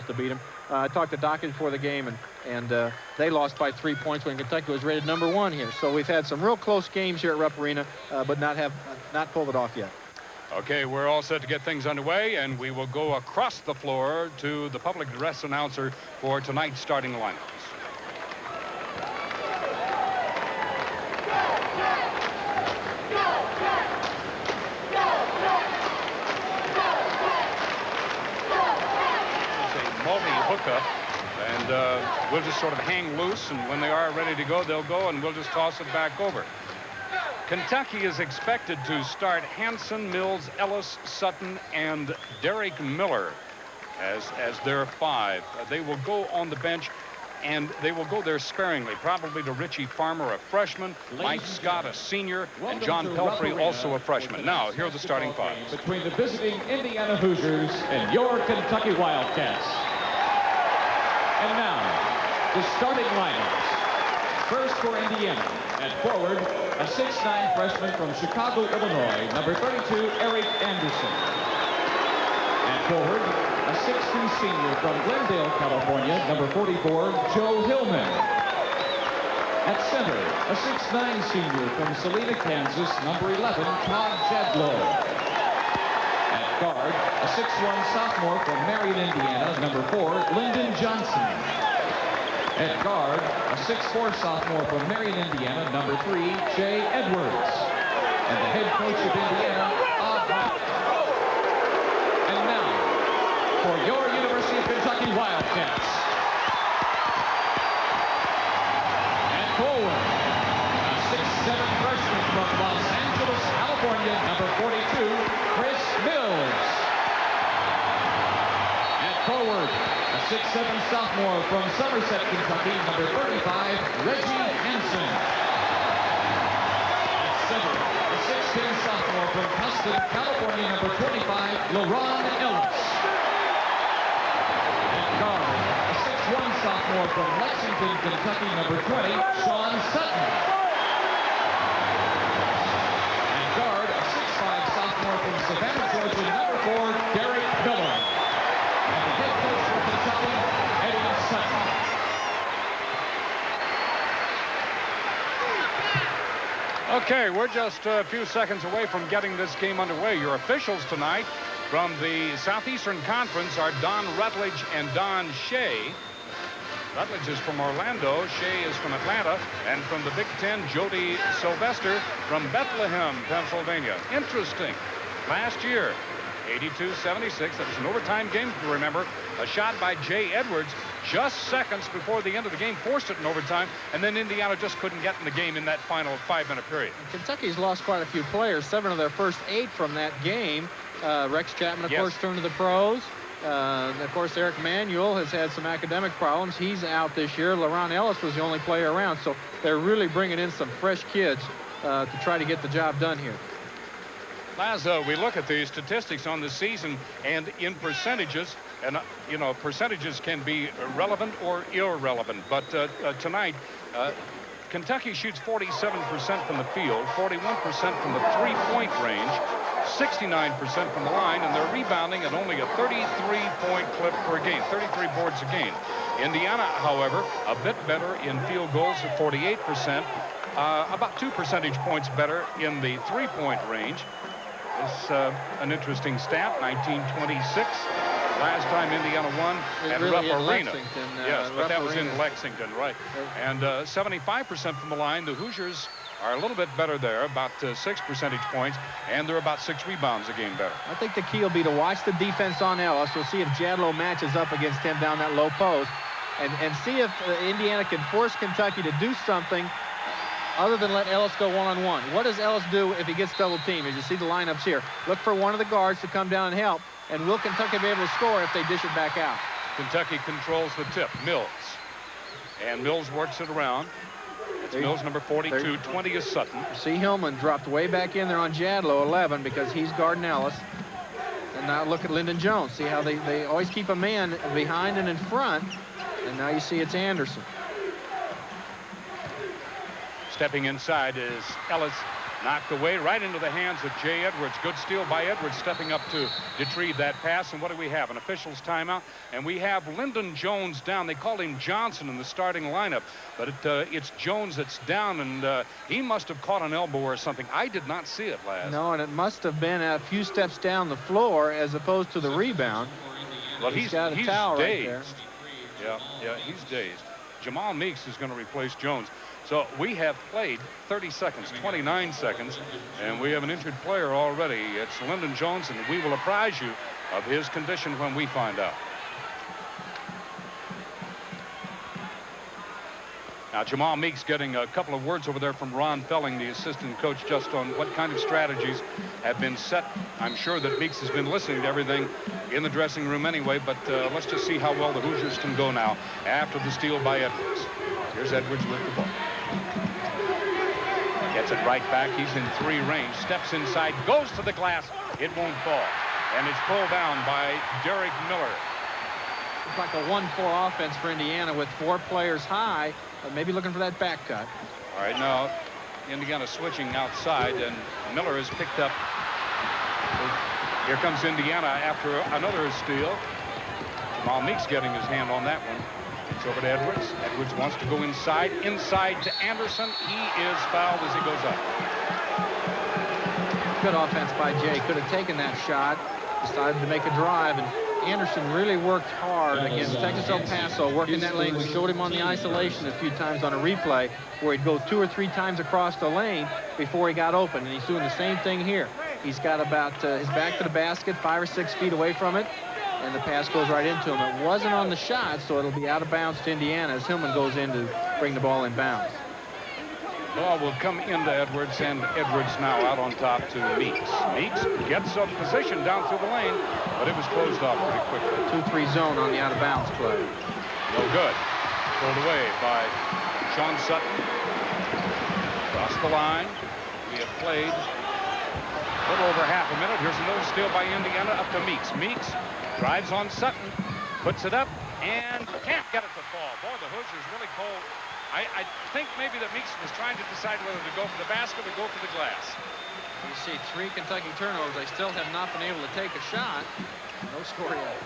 to beat them. I talked to Dockett before the game, and they lost by 3 points when Kentucky was rated #1 here. So we've had some real close games here at Rupp Arena, but not pulled it off yet. Okay, we're all set to get things underway, and we will go across the floor to the public address announcer for tonight's starting lineups. Hookup, and we'll just sort of hang loose, and when they are ready to go, they'll go, and we'll just toss it back over. Kentucky is expected to start Hanson, Mills, Ellis, Sutton, and Derek Miller as their 5. They will go on the bench, and they will go there sparingly, probably to Richie Farmer, a freshman, Mike Scott, a senior, and John Pelfrey, also a freshman. Now, here are the starting 5. Between the visiting Indiana Hoosiers and your Kentucky Wildcats. And now, the starting lineups. First for Indiana, at forward, a 6'9" freshman from Chicago, Illinois, number 32, Eric Anderson. At forward, a 6'2" senior from Glendale, California, number 44, Joe Hillman. At center, a 6'9" senior from Salina, Kansas, number 11, Todd Jedlow. At guard, a 6'1" sophomore from Marion, Indiana, number 4, Lyndon Johnson. At guard, a 6'4" sophomore from Marion, Indiana, number 3, Jay Edwards. And the head coach of Indiana, Bob. And now, for your University of Kentucky Wildcats. And forward, a 6'7" freshman from Los Angeles, California, number 42, Chris Mills. At forward, a 6'7" sophomore from Somerset, Kentucky, number 35, Reggie Hansen. At center, a 6'10" sophomore from Tustin, California, number 25, LaRon Ellis. At guard, a 6'1" sophomore from Lexington, Kentucky, number 20, Sean Sutton. At guard, a 6'5" sophomore from Savannah, Georgia, number 4, Derek Miller. And the head coach for Kentucky, Eddie Sutton. Okay, we're just a few seconds away from getting this game underway. Your officials tonight from the Southeastern Conference are Don Rutledge and Don Shea. Rutledge is from Orlando, Shea is from Atlanta, and from the Big Ten, Jody Sylvester from Bethlehem, Pennsylvania. Interesting. Last year, 82-76, that was an overtime game, if you remember. A shot by Jay Edwards just seconds before the end of the game, forced it in overtime, and then Indiana just couldn't get in the game in that final 5-minute period. Kentucky's lost quite a few players, 7 of their first 8 from that game. Rex Chapman, of course, turned to the pros. Of course, Eric Manuel has had some academic problems. He's out this year. LaRon Ellis was the only player around, so they're really bringing in some fresh kids to try to get the job done here. As we look at the statistics on the season and in percentages, and you know, percentages can be relevant or irrelevant, but tonight Kentucky shoots 47% from the field, 41% from the three-point range, 69% from the line, and they're rebounding at only a 33-point clip per game, 33 boards a game. Indiana, however, a bit better in field goals at 48%, about 2 percentage points better in the three-point range. It's an interesting stat, 1926. Last time Indiana won at Rupp Arena. Yes, but that was in Lexington, right. And 75% from the line. The Hoosiers are a little bit better there, about 6 percentage points, and they're about 6 rebounds a game better. I think the key will be to watch the defense on Ellis. We'll see if Jadlow matches up against him down that low post, and see if Indiana can force Kentucky to do something other than let Ellis go one-on-one. What does Ellis do if he gets double-teamed? As you see the lineups here, look for one of the guards to come down and help, and will Kentucky be able to score if they dish it back out? Kentucky controls the tip. Mills. And Mills works it around. It's Mills, number 42. 20 is Sutton. See, Hillman dropped way back in there on Jadlow, 11, because he's guarding Ellis. And now look at Lyndon Jones. See how they always keep a man behind and in front. And now you see it's Anderson. Stepping inside is Ellis. Knocked away right into the hands of Jay Edwards. Good steal by Edwards, stepping up to retrieve that pass. And what do we have? An official's timeout. And we have Lyndon Jones down. They called him Johnson in the starting lineup. But it's Jones that's down, and he must have caught an elbow or something. I did not see it, Laz. No, and it must have been a few steps down the floor as opposed to the rebound. Well, he's got a towel dazed. right there. Yeah, he's dazed. Jamal Meeks is going to replace Jones. So we have played 30 seconds, 29 seconds, and we have an injured player already. It's Lyndon Jones, and we will apprise you of his condition when we find out. Now, Jamal Meeks getting a couple of words over there from Ron Felling, the assistant coach, just on what kind of strategies have been set. I'm sure that Meeks has been listening to everything in the dressing room anyway, but let's just see how well the Hoosiers can go now after the steal by Edwards. Here's Edwards with the ball. Gets it right back. He's in 3 range. Steps inside. Goes to the glass. It won't fall. And it's pulled down by Derek Miller. It's like a 1-4 offense for Indiana with 4 players high, but maybe looking for that back cut. All right, now Indiana switching outside, and Miller is picked up. Here comes Indiana after another steal. Jamal Meeks getting his hand on that one. It's over to Edwards. Edwards wants to go inside to Anderson. He is fouled as he goes up. Good offense by Jay. Could have taken that shot. Decided to make a drive, and Anderson really worked hard against Texas El Paso, working that lane. We showed him on the isolation a few times on a replay where he'd go 2 or 3 times across the lane before he got open, and he's doing the same thing here. He's got about his back to the basket, 5 or 6 feet away from it, and the pass goes right into him. It wasn't on the shot, so it'll be out of bounds to Indiana as Hillman goes in to bring the ball in bounds. Ball will come into Edwards, and Edwards now out on top to Meeks. Meeks gets up position down through the lane, but it was closed off pretty quickly. 2-3 zone on the out of bounds play. No good. Pulled away by Sean Sutton. Across the line. We have played a little over half a minute. Here's another steal by Indiana up to Meeks. Meeks drives on Sutton, puts it up, and can't get it to fall. Boy, the Hoosiers really cold. I think maybe that Meeks was trying to decide whether to go for the basket or go for the glass. You see 3 Kentucky turnovers. They still have not been able to take a shot. No score yet.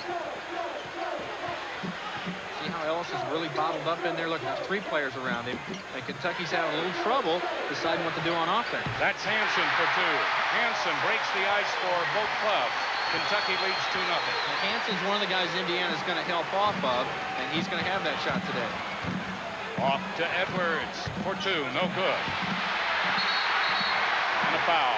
See how Ellis is really bottled up in there? Look, there's 3 players around him, and Kentucky's having a little trouble deciding what to do on offense. That's Hansen for 2. Hansen breaks the ice for both clubs. Kentucky leads 2-0. Hansen's one of the guys Indiana's going to help off of, and he's going to have that shot today. Off to Edwards for 2, no good. And a foul.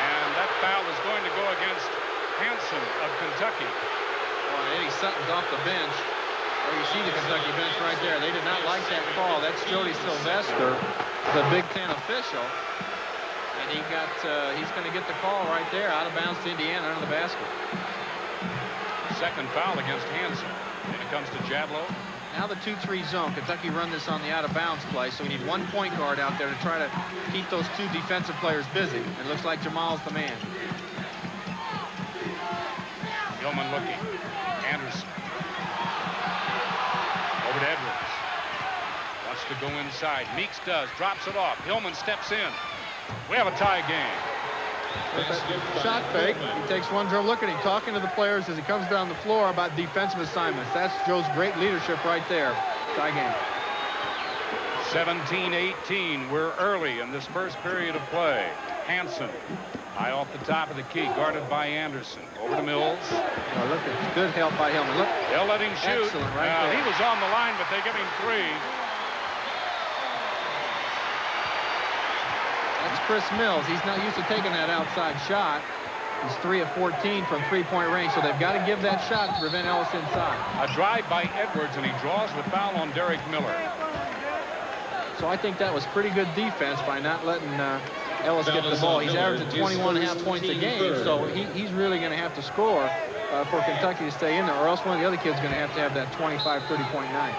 And that foul is going to go against Hansen of Kentucky. Well, Eddie Sutton's off the bench. There you see the Kentucky bench right there. They did not like that call. That's Jody Sylvester, the Big Ten official. And he's going to get the call right there, out of bounds to Indiana under the basket. Second foul against Hansen. And it comes to Jadlow. Now the 2-3 zone. Kentucky run this on the out-of-bounds play, so we need 1 point guard out there to try to keep those 2 defensive players busy. It looks like Jamal's the man. Hillman looking. Anderson. Over to Edwards. Wants to go inside. Meeks does. Drops it off. Hillman steps in. We have a tie game. Shot fake. He takes 1 dribble. Look at him talking to the players as he comes down the floor about defensive assignments. That's Joe's great leadership right there. Tie game. 17-18. We're early in this first period of play. Hansen high off the top of the key, guarded by Anderson. Over to Mills. Oh, look, it's good help by Hillman. Look. They'll let him shoot. Excellent right there. He was on the line, but they give him 3. That's Chris Mills. He's not used to taking that outside shot. He's 3 of 14 from 3-point range, so they've got to give that shot to prevent Ellis inside. A drive by Edwards, and he draws the foul on Derek Miller. So I think that was pretty good defense by not letting Ellis get the ball. He's averaging 21.5 points a game, so he's really going to have to score for Kentucky to stay in there, or else one of the other kids is going to have that 25, 30-point night.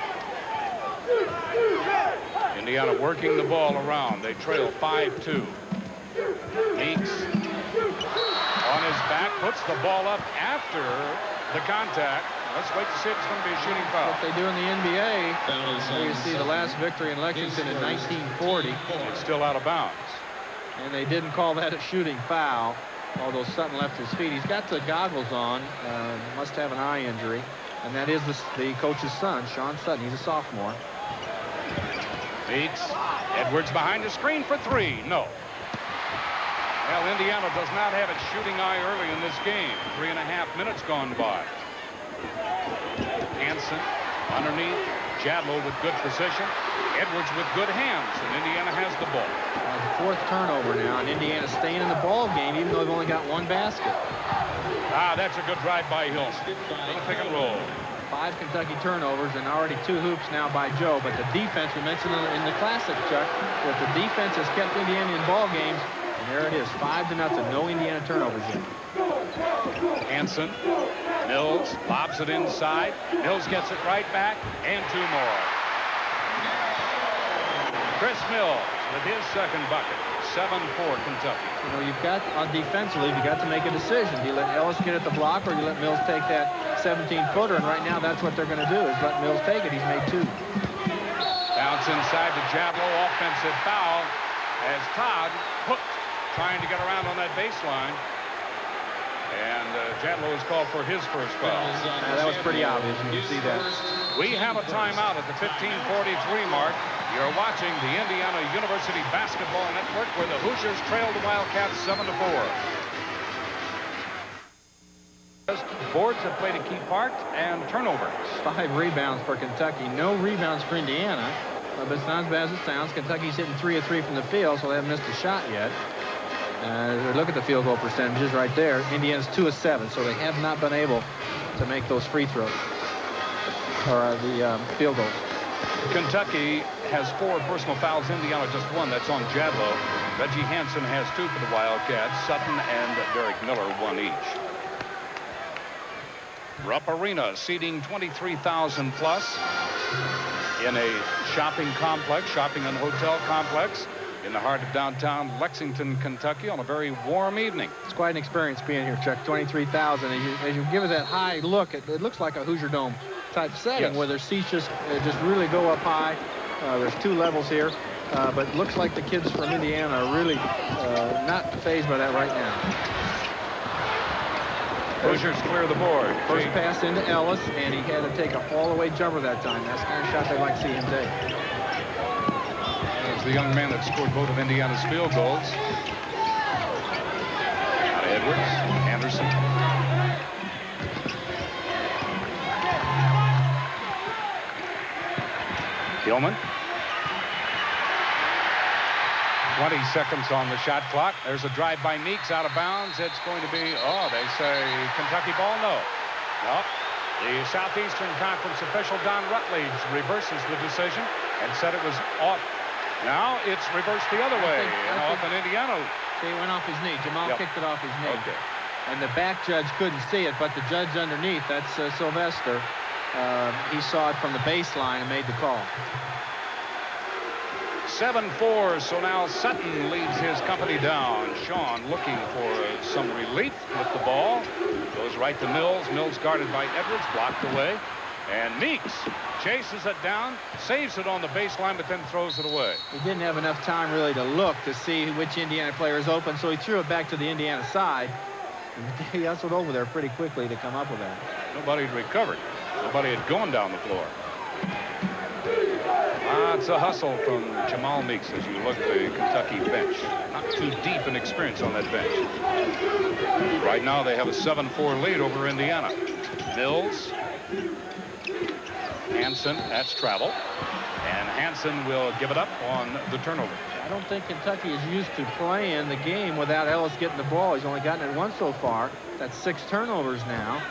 Indiana working the ball around. They trail 5-2. Meeks on his back, puts the ball up after the contact. Let's wait to see if it's going to be a shooting foul. What they do in the NBA, you see the last victory in Lexington in 1940. It's still out of bounds. And they didn't call that a shooting foul, although Sutton left his feet. He's got the goggles on, must have an eye injury. And that is the coach's son, Sean Sutton. He's a sophomore. Meeks. Edwards behind the screen for three. No. Well, Indiana does not have its shooting eye early in this game. 3.5 minutes gone by. Hansen underneath. Jadlow with good position. Edwards with good hands, and Indiana has the ball. Fourth turnover now, and Indiana staying in the ball game, even though they've only got one basket. That's a good drive by Hill. Little pick and roll. 5 Kentucky turnovers and already 2 hoops now by Joe. But the defense, we mentioned in the Classic, Chuck, that the defense has kept Indiana in ball games. And there it is, 5-0. No Indiana turnovers yet. Hansen. Mills lobs it inside. Mills gets it right back, and 2 more. Chris Mills with his second bucket. 7-4 Kentucky. You know, you've got, defensively, you've got to make a decision. Do you let Ellis get at the block, or do you let Mills take that 17-footer? And right now, that's what they're going to do, is let Mills take it. He's made 2. Bounce inside to Jadlow. Offensive foul as Todd hooked, trying to get around on that baseline. And Jadlow is called for his first foul. That was pretty obvious. You can see that. We have a timeout at the 15:43 mark. You're watching the Indiana University Basketball Network, where the Hoosiers trail the Wildcats 7-4. Boards have played a key part, and turnovers. 5 rebounds for Kentucky. No rebounds for Indiana. But it's not as bad as it sounds. Kentucky's hitting 3 of 3 from the field, so they haven't missed a shot yet. Look at the field goal percentages right there. Indiana's 2 of 7, so they have not been able to make those free throws, or the field goals. Kentucky has 4 personal fouls. Indiana just 1. That's on Jadlow. Reggie Hansen has 2 for the Wildcats. Sutton and Derek Miller 1 each. Rupp Arena seating 23,000 plus in a shopping and hotel complex in the heart of downtown Lexington, Kentucky, on a very warm evening. It's quite an experience being here, Chuck. 23,000. As you give it that high look, it looks like a Hoosier Dome type setting, yes, where their seats just really go up high. There's 2 levels here, but it looks like the kids from Indiana are really not fazed by that right now. Hoosiers clear the board. First pass into Ellis, and he had to take a fall-away jumper that time. That's the kind of shot they'd like to see him take. That's the young man that scored both of Indiana's field goals. Out of Edwards, Anderson. Gilman. 20 seconds on the shot clock. There's a drive by Meeks out of bounds. It's going to be, they say Kentucky ball. No. The Southeastern Conference official, Don Rutledge, reverses the decision and said it was off. Now it's reversed the other way, off an Indiana. He went off his knee. Jamal kicked it off his knee. Okay. And the back judge couldn't see it, but the judge underneath, that's Sylvester, he saw it from the baseline and made the call. 7-4, so now Sutton leads his company down. Sean looking for some relief with the ball. Goes right to Mills. Mills guarded by Edwards, blocked away. And Meeks chases it down, saves it on the baseline, but then throws it away. He didn't have enough time really to look to see which Indiana player is open, so he threw it back to the Indiana side. He hustled over there pretty quickly to come up with that. Nobody had recovered. Nobody had gone down the floor. It's a hustle from Jamal Meeks as you look at the Kentucky bench. Not too deep in experience on that bench. Right now they have a 7-4 lead over Indiana. Mills. Hansen, that's travel. And Hansen will give it up on the turnover. I don't think Kentucky is used to playing the game without Ellis getting the ball. He's only gotten it once so far. That's 6 turnovers now.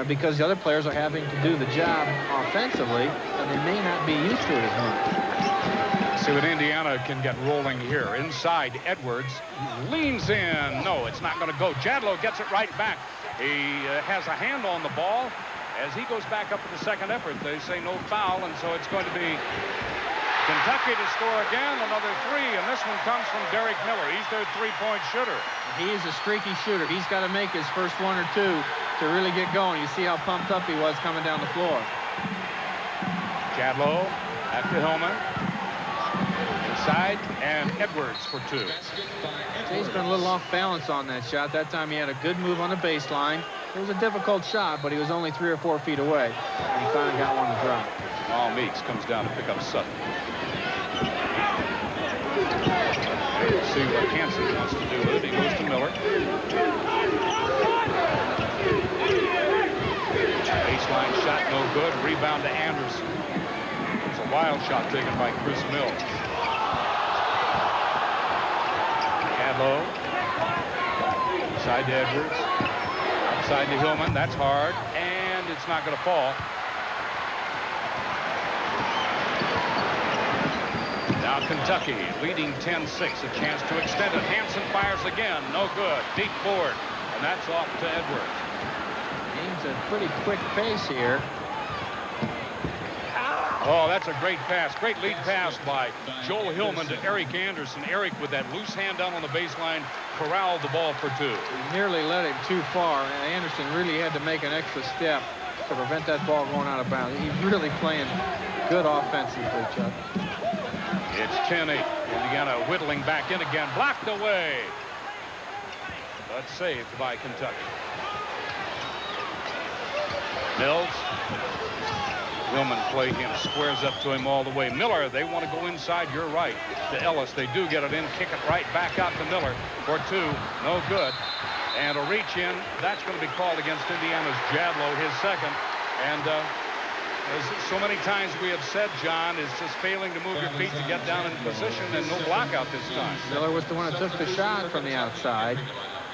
Because the other players are having to do the job offensively, and they may not be used to it as much. See what Indiana can get rolling here. Inside, Edwards leans in. No, it's not going to go. Jadlow gets it right back. He has a hand on the ball. As he goes back up to the second effort, they say no foul, and so it's going to be Kentucky to score again, another 3, and this one comes from Derek Miller. He's their 3-point shooter. He is a streaky shooter. He's got to make his first 1 or 2 to really get going. You see how pumped up he was coming down the floor. Jadlow back to Hillman. side, and Edwards for 2. Jay's been a little off balance on that shot. That time he had a good move on the baseline. It was a difficult shot, but he was only 3 or 4 feet away. And he finally got one to drop. Jamal Meeks comes down to pick up Sutton. We'll see what Hansen wants to do with it. He goes to Miller. Baseline shot, no good. Rebound to Anderson. It's a wild shot taken by Chris Mills. Cadlow. Side to Edwards. Outside to Hillman. That's hard. And it's not going to fall. Now Kentucky leading 10-6. A chance to extend it. Hansen fires again. No good. Deep board. And that's off to Edwards. Game's a pretty quick pace here. Oh, that's a great pass. Great lead pass by Joel Hillman to Eric Anderson. Eric, with that loose hand down on the baseline, corralled the ball for 2. He nearly led it too far, and Anderson really had to make an extra step to prevent that ball going out of bounds. He's really playing good offensively, Chuck. It's 10-8. Indiana whittling back in again. Blocked away. But saved by Kentucky. Mills. Hillman played him, squares up to him all the way. Miller, they want to go inside. You're right. To Ellis, they do get it in, kick it right back out to Miller for 2. No good. And a reach in. That's going to be called against Indiana's Jadlow, his second. And as so many times we have said, John, is just failing to move your feet to get down in position, and no block out this time. Miller was the one that took the shot from the outside,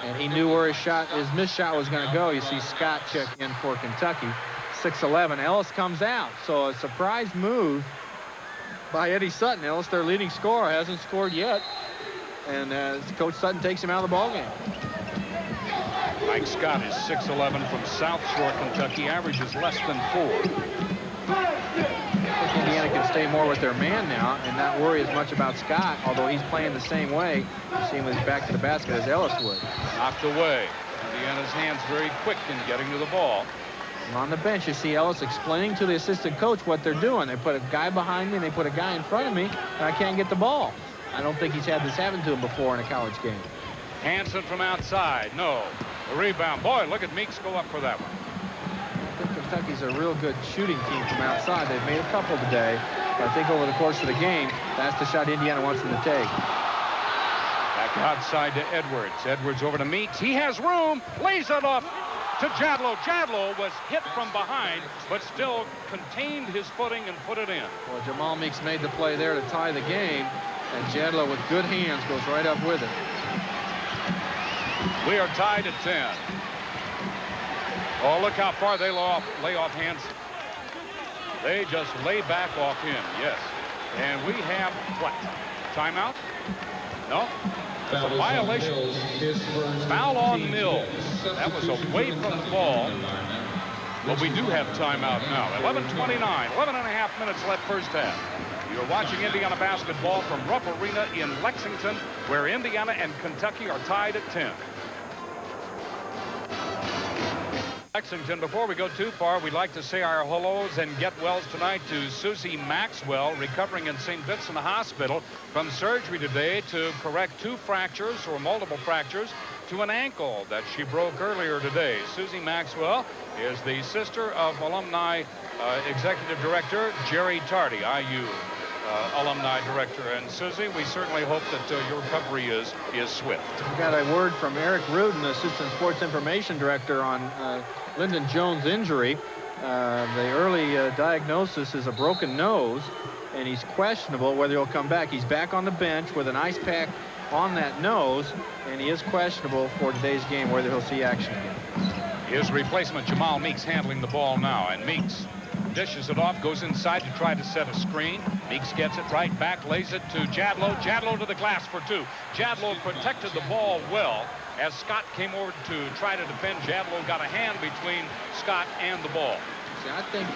and he knew where his missed shot was going to go. You see Scott check in for Kentucky. 6-11. Ellis comes out. So a surprise move by Eddie Sutton. Ellis, their leading scorer, hasn't scored yet. And Coach Sutton takes him out of the ballgame. Mike Scott is 6'11" from South Shore, Kentucky. Averages less than 4. I think Indiana can stay more with their man now and not worry as much about Scott, although he's playing the same way. You see him with his back to the basket as Ellis would. Knocked away. Indiana's hands very quick in getting to the ball. And on the bench, you see Ellis explaining to the assistant coach what they're doing. They put a guy behind me, and they put a guy in front of me, and I can't get the ball. I don't think he's had this happen to him before in a college game. Hansen from outside. No. A rebound. Boy, look at Meeks go up for that one. I think Kentucky's a real good shooting team from outside. They've made a couple today. But I think over the course of the game, that's the shot Indiana wants them to take. Back outside to Edwards. Edwards over to Meeks. He has room. Lays it up to Jadlow. Jadlow was hit from behind, but still contained his footing and put it in. Well, Jamal Meeks made the play there to tie the game, and Jadlow with good hands goes right up with it. We are tied at 10. Oh, look how far they lay off Hansen. They just lay back off him, yes. And we have, what, timeout? No? It's a violation. Foul on Mills. That was away from the ball. But we do have timeout now. 11:29, 11 and a half minutes left first half. You're watching Indiana basketball from Rupp Arena in Lexington, where Indiana and Kentucky are tied at 10. Lexington, before we go too far, we'd like to say our hellos and get wells tonight to Susie Maxwell, recovering in St. Vincent Hospital from surgery today to correct 2 fractures or multiple fractures to an ankle that she broke earlier today. Susie Maxwell is the sister of alumni executive director Jerry Tardy, IU alumni director. And Susie, we certainly hope that your recovery is swift. We got a word from Eric Rudin, assistant sports information director, on Lyndon Jones' injury. The early diagnosis is a broken nose, and he's questionable whether he'll come back. He's back on the bench with an ice pack on that nose, and he is questionable for today's game whether he'll see action again. His replacement, Jamal Meeks, handling the ball now, and Meeks dishes it off, goes inside to try to set a screen. Meeks gets it right back, lays it to Jadlow. Jadlow to the glass for 2. Jadlow protected the ball well as Scott came over to try to defend. Jadlow got a hand between Scott and the ball. See, I think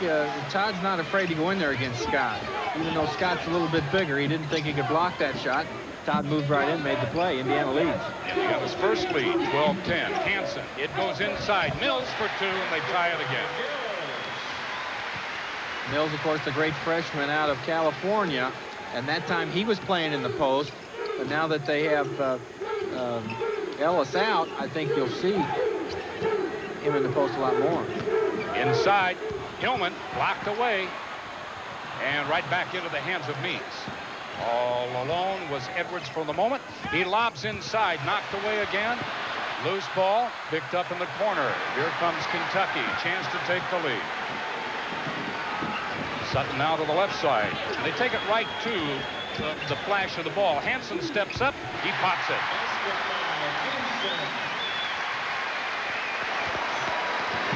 Todd's not afraid to go in there against Scott. Even though Scott's a little bit bigger, he didn't think he could block that shot. Todd moved right in, made the play. Indiana leads. Indiana's first lead, 12-10. Hansen, it goes inside. Mills for 2, and they tie it again. Mills, of course, the great freshman out of California, And that time he was playing in the post. But now that they have Ellis out, I think you'll see him in the post a lot more. Inside, Hillman blocked away. And right back into the hands of Meeks. All alone was Edwards for the moment. He lobs inside, knocked away again. Loose ball, picked up in the corner. Here comes Kentucky, chance to take the lead. Sutton now to the left side. They take it right to the flash of the ball. Hansen steps up, he pots it.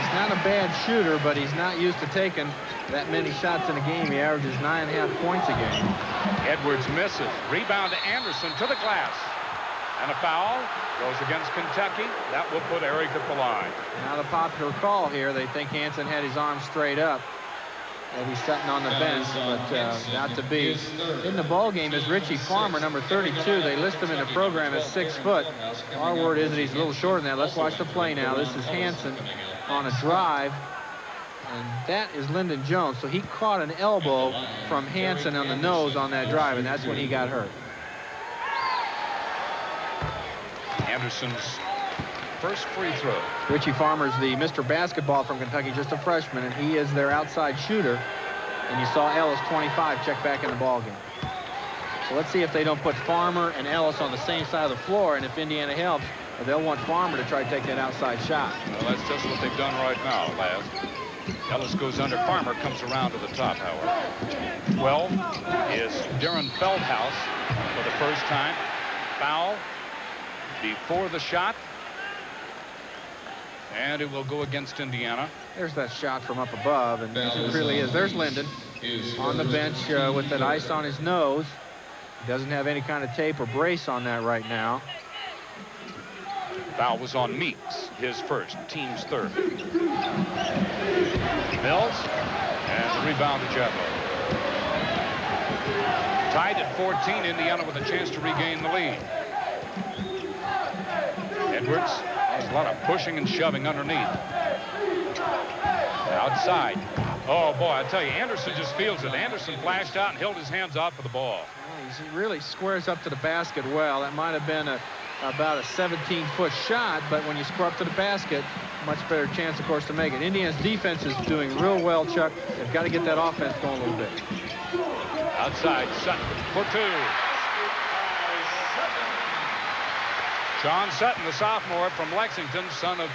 He's not a bad shooter, but he's not used to taking that many shots in a game. He averages 9.5 points a game. Edwards misses. Rebound to Anderson to the glass. And a foul goes against Kentucky. That will put Eric at the line. Now the popular call here. They think Hansen had his arm straight up. Maybe Sutton on the bench, but not to be. In the ball game is Richie Farmer, number 32. They list him in the program as 6 foot. Our word is that he's a little shorter than that. Let's watch the play now. This is Hansen on a drive. And that is Lyndon Jones. So he caught an elbow from Hansen on the nose on that drive, and that's when he got hurt. Anderson's first free throw. Richie Farmer's the Mr. Basketball from Kentucky, just a freshman, and he is their outside shooter. And you saw Ellis, 25, check back in the ball game. So let's see if they don't put Farmer and Ellis on the same side of the floor, and if Indiana helps, they'll want Farmer to try to take that outside shot. Well, that's just what they've done right now, Laz. Ellis goes under. Farmer comes around to the top, however. 12 is Darren Feldhaus for the first time. Foul before the shot. And it will go against Indiana. There's that shot from up above, and it really is. There's Lyndon on the bench with that ice on his nose. He doesn't have any kind of tape or brace on that right now. Foul was on Meeks, his first, team's third. Mills, and the rebound to Jetlo. Tied at 14, Indiana with a chance to regain the lead. Edwards has a lot of pushing and shoving underneath. Outside. Oh, boy, I tell you, Anderson just feels it. Anderson flashed out and held his hands out for the ball. He really squares up to the basket well. That might have been about a 17-foot shot, but when you square up to the basket, much better chance, of course, to make it. Indiana's defense is doing real well, Chuck. They've got to get that offense going a little bit. Outside, Sutton for 2. Sean Sutton, the sophomore from Lexington, son of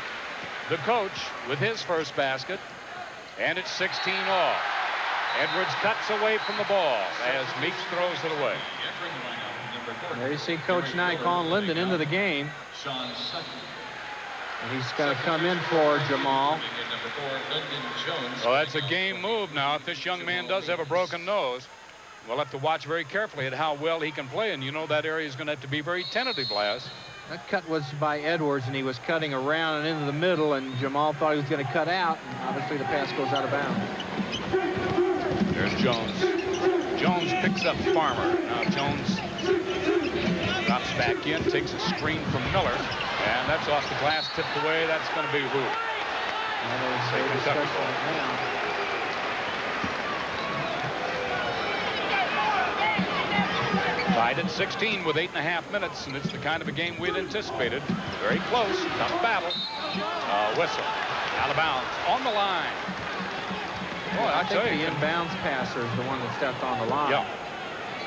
the coach, with his first basket. And it's 16 all. Edwards cuts away from the ball as Meeks throws it away. There you see Coach Nye calling Lyndon into the game. And he's going to come in for Jamal. Well, that's a game move now. If this young man does have a broken nose, we'll have to watch very carefully at how well he can play. And you know that area is going to have to be very tentative, Laz. That cut was by Edwards, and he was cutting around and into the middle, and Jamal thought he was going to cut out. And obviously, the pass goes out of bounds. There's Jones. Jones picks up Farmer. Now Jones drops back in, takes a screen from Miller, and that's off the glass, tipped away. That's going to be who? Tied at 16 with 8.5 minutes, and it's the kind of a game we'd anticipated. Very close, tough battle. Whistle, out of bounds, on the line. Boy, I think the inbounds passer is the one that stepped on the line. Yeah.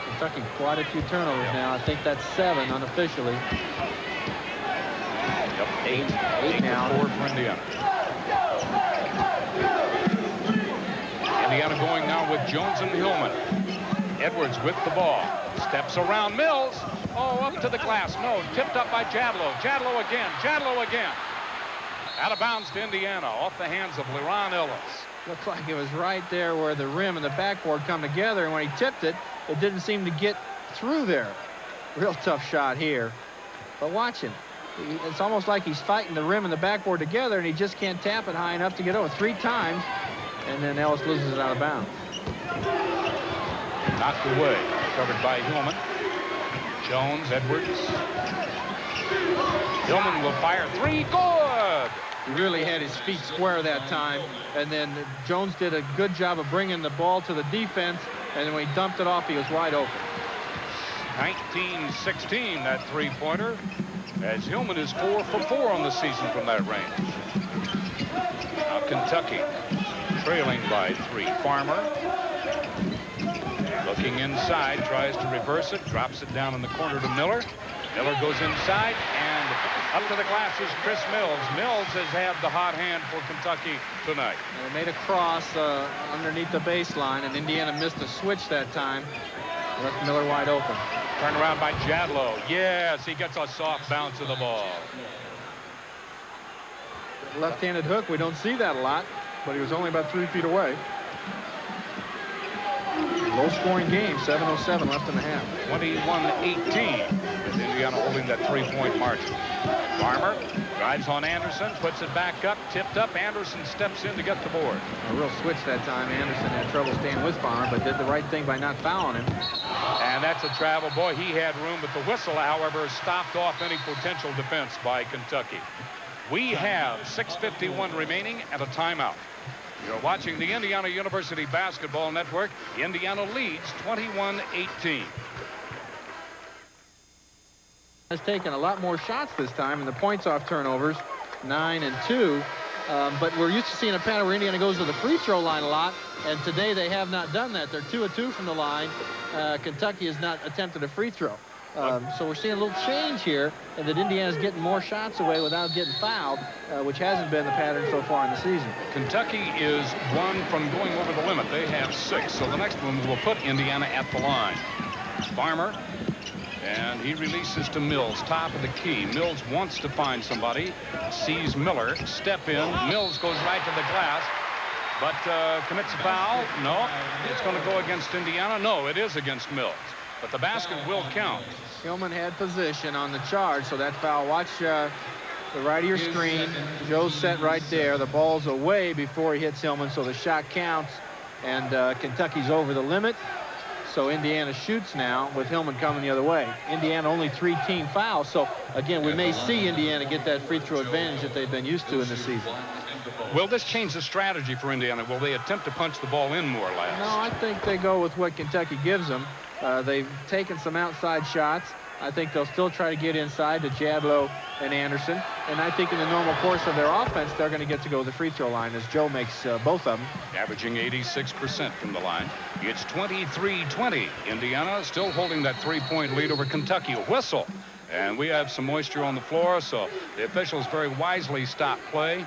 Kentucky quite a few turnovers now. I think that's 7 unofficially. Yep, 8 now. 4 for Indiana. Indiana going now with Jones and Hillman. Edwards with the ball. Steps around Mills. Oh, up to the glass. No, tipped up by Jadlow. Jadlow again. Jadlow again. Out of bounds to Indiana. Off the hands of Leron Ellis. Looks like it was right there where the rim and the backboard come together, and when he tipped it, it didn't seem to get through there. Real tough shot here. But watch him. It's almost like he's fighting the rim and the backboard together, and he just can't tap it high enough to get over 3 times, and then Ellis loses it out of bounds. Knocked away. Covered by Hillman. Jones, Edwards. Hillman will fire 3. Good! He really had his feet square that time, and then Jones did a good job of bringing the ball to the defense and when he dumped it off, he was wide open. 19-16, that three-pointer, as Hillman is 4 for 4 on the season from that range. Now Kentucky trailing by 3. Farmer looking inside, tries to reverse it, drops it down in the corner to Miller. Miller goes inside, and up to the glass is Chris Mills. Mills has had the hot hand for Kentucky tonight. And they made a cross underneath the baseline, and Indiana missed a switch that time. Left Miller wide open. Turned around by Jadlow. Yes, he gets a soft bounce of the ball. Left-handed hook, we don't see that a lot, but he was only about 3 feet away. Low-scoring game, 7:07 left in the half. 21-18, with Indiana holding that 3-point margin. Farmer drives on Anderson, puts it back up, tipped up. Anderson steps in to get the board. A real switch that time. Anderson had trouble staying with Farmer, but did the right thing by not fouling him. And that's a travel. Boy, he had room, but the whistle, however, stopped off any potential defense by Kentucky. We have 6:51 remaining and a timeout. You're watching the Indiana University Basketball Network. Indiana leads 21-18. Has taken a lot more shots this time, and the points off turnovers, 9 and 2. But we're used to seeing a pattern where Indiana goes to the free throw line a lot, and today they have not done that. They're 2 of 2 from the line. Kentucky has not attempted a free throw. So we're seeing a little change here, and that Indiana's getting more shots away without getting fouled, which hasn't been the pattern so far in the season. Kentucky is 1 from going over the limit. They have 6, so the next one will put Indiana at the line. Farmer, and he releases to Mills, top of the key. Mills wants to find somebody, sees Miller, step in. Mills goes right to the glass, but commits a foul. No, it's going to go against Indiana. No, it is against Mills, but the basket will count. Hillman had position on the charge, so that foul. Watch the right of your screen. Joe's set right there. The ball's away before he hits Hillman, so the shot counts, and Kentucky's over the limit. So Indiana shoots now with Hillman coming the other way. Indiana only 3 team fouls, so again, we may see Indiana get that free throw advantage that they've been used to in this season. Will this change the strategy for Indiana? Will they attempt to punch the ball in more or less? No, I think they go with what Kentucky gives them. They've taken some outside shots. I think they'll still try to get inside to Jadlow and Anderson. And I think in the normal course of their offense, they're going to get to go to the free throw line as Joe makes both of them. Averaging 86% from the line. It's 23-20. Indiana still holding that 3-point lead over Kentucky. A whistle. And we have some moisture on the floor, so the officials very wisely stopped play.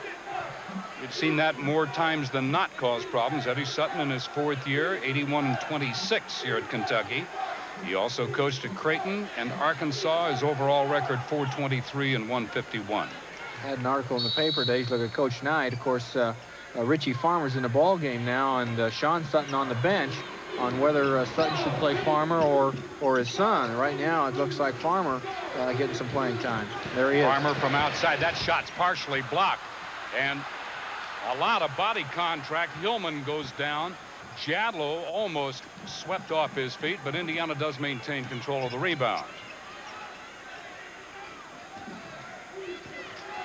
We've seen that more times than not cause problems. Eddie Sutton in his 4th year, 81-26 here at Kentucky. He also coached at Creighton and Arkansas. His overall record 423 and 151. Had an article in the paper today. Look at Coach Knight. Of course, Richie Farmer's in the ball game now, and Sean Sutton on the bench on whether Sutton should play Farmer or his son. Right now, it looks like Farmer getting some playing time. There he is. Farmer from outside. That shot's partially blocked, and a lot of body contact. Hillman goes down. Jadlow almost swept off his feet, but Indiana does maintain control of the rebound.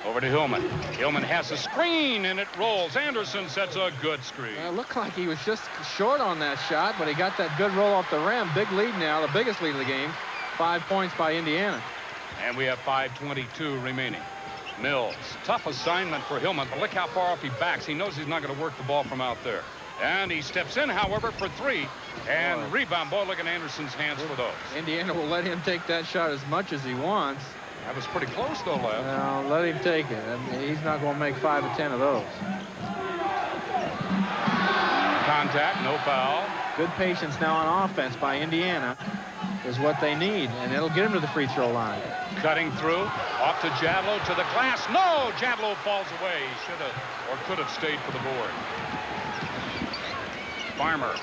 Over to Hillman. Hillman has a screen, and it rolls. Anderson sets a good screen. It looked like he was just short on that shot, but he got that good roll off the rim. Big lead now, the biggest lead of the game. 5 points by Indiana. And we have 5:22 remaining. Mills, tough assignment for Hillman, but look how far off he backs. He knows he's not going to work the ball from out there. And he steps in, however, for 3. And rebound. Boy, look at Anderson's hands for those. Indiana will let him take that shot as much as he wants. That was pretty close, though, Lev. Well, let him take it. I mean, he's not going to make 5 or 10 of those. Contact, no foul. Good patience now on offense by Indiana is what they need, and it'll get him to the free throw line. Cutting through, off to Jadlow, to the glass. No, Jadlow falls away. He should have or could have stayed for the board. Farmer.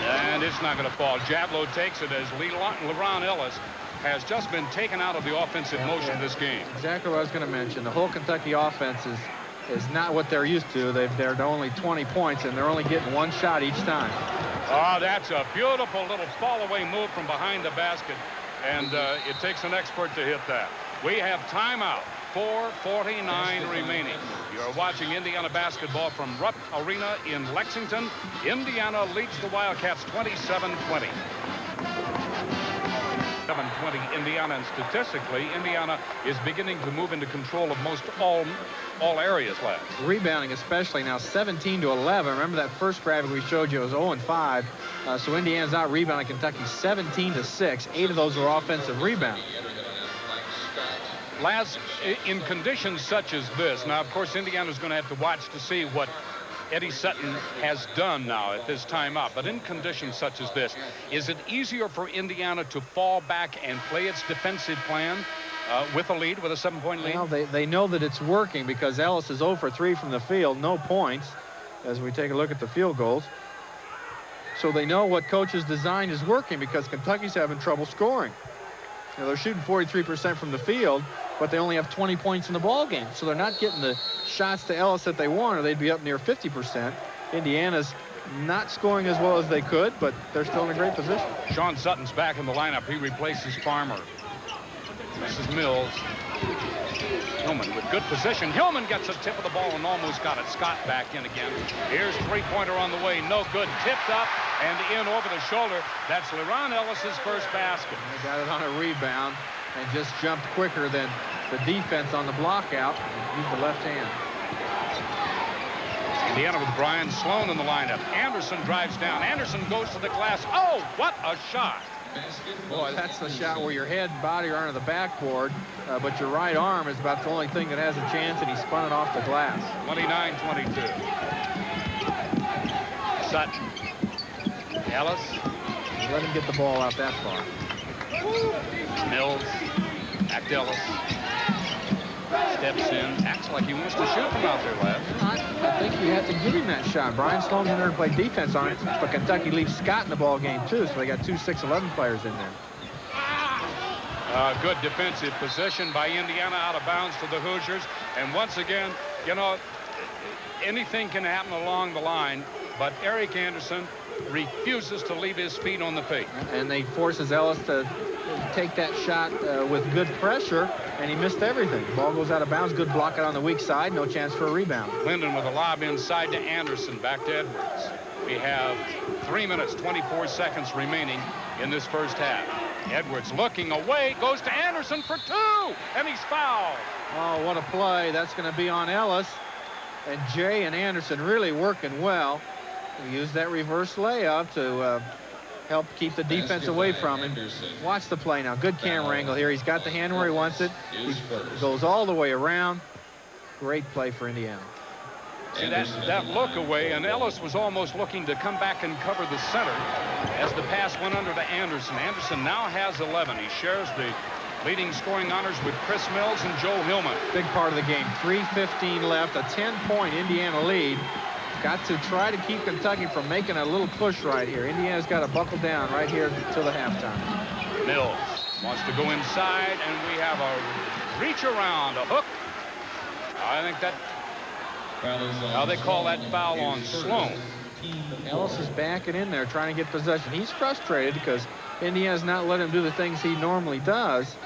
And it's not going to fall. Jadlow takes it as LeBron Ellis has just been taken out of the offensive motion this game. Exactly what I was going to mention. The whole Kentucky offense is not what they're used to. They're only 20 points, and they're only getting 1 shot each time. Oh, that's a beautiful little fall-away move from behind the basket, and it takes an expert to hit that. We have timeout. 4:49 remaining. You're watching Indiana basketball from Rupp Arena in Lexington. Indiana leads the Wildcats 27-20. 7-20 Indiana, and statistically, Indiana is beginning to move into control of most all areas, lads. Rebounding especially now 17-11. Remember that first graphic we showed you, it was 0-5. So Indiana's out rebounding Kentucky 17-6. 8 of those were offensive rebounds. Lads, in conditions such as this, now of course Indiana's going to have to watch to see what Eddie Sutton has done now at this timeout. But in conditions such as this, is it easier for Indiana to fall back and play its defensive plan with a lead, with a 7-point lead? Well, they know that it's working because Ellis is 0 for 3 from the field, no points, as we take a look at the field goals. So they know what coach's design is working because Kentucky's having trouble scoring. You know, they're shooting 43% from the field, but they only have 20 points in the ball game. So they're not getting the shots to Ellis that they want, or they'd be up near 50%. Indiana's not scoring as well as they could, but they're still in a great position. Sean Sutton's back in the lineup. He replaces Farmer. This is Mills. Hillman with good position. Hillman gets a tip of the ball and almost got it. Scott back in again. Here's three-pointer on the way. No good. Tipped up and in over the shoulder. That's LeRon Ellis's first basket. They got it on a rebound and just jumped quicker than the defense on the block out. Used the left hand. Indiana with Brian Sloan in the lineup. Anderson drives down. Anderson goes to the glass. Oh, what a shot. Boy, that's the shot where your head and body are under the backboard, but your right arm is about the only thing that has a chance, and he spun it off the glass. 29-22. Sutton. Ellis. Let him get the ball out that far. Mills. Back to Ellis. Steps in. Acts like he wants to shoot from out there, lad. I think you have to give him that shot. Brian Sloan's in there to play defense on it, but Kentucky leaves Scott in the ball game too, so they got 2 6'11" players in there. Good defensive position by Indiana, out of bounds to the Hoosiers. And once again, you know, anything can happen along the line, but Eric Anderson refuses to leave his feet on the paint. And they forces Ellis to take that shot with good pressure, and he missed everything. Ball goes out of bounds. Good block out on the weak side. No chance for a rebound. Linden with a lob inside to Anderson. Back to Edwards. We have 3 minutes, 24 seconds remaining in this first half. Edwards looking away, goes to Anderson for 2, and he's fouled. Oh, what a play. That's going to be on Ellis. And Jay and Anderson really working well. We used that reverse layup to help keep the defense away from him. Watch the play now. Good camera angle here. He's got the hand where he wants it. He goes all the way around. Great play for Indiana. See that look away, and Ellis was almost looking to come back and cover the center as the pass went under to Anderson. Anderson now has 11. He shares the leading scoring honors with Chris Mills and Joe Hillman. Big part of the game. 3:15 left. A 10-point Indiana lead. Got to try to keep Kentucky from making a little push right here. Indiana's got to buckle down right here until the halftime. Mills wants to go inside, and we have a reach around, a hook. I think that, how they call that foul on Sloan. Ellis is backing in there trying to get possession. He's frustrated because Indiana's not letting him do the things he normally does,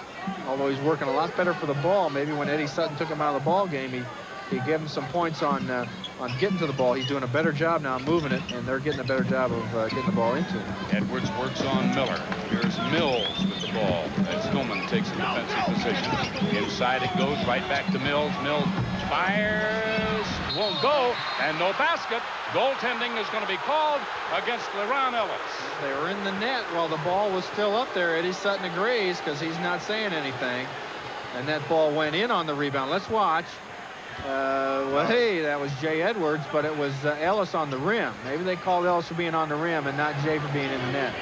although he's working a lot better for the ball. Maybe when Eddie Sutton took him out of the ball game, he gave him some points on getting to the ball. He's doing a better job now moving it, and they're getting a better job of getting the ball into him. Edwards works on Miller. Here's Mills with the ball as Hillman takes a defensive position. Inside it goes, right back to Mills. Mills fires, won't go, and no basket. Goaltending is going to be called against LeRon Ellis. They were in the net while the ball was still up there. Eddie Sutton agrees because he's not saying anything, and that ball went in on the rebound. Let's watch. Well, hey, that was Jay Edwards, but it was Ellis on the rim. Maybe they called Ellis for being on the rim and not Jay for being in the net.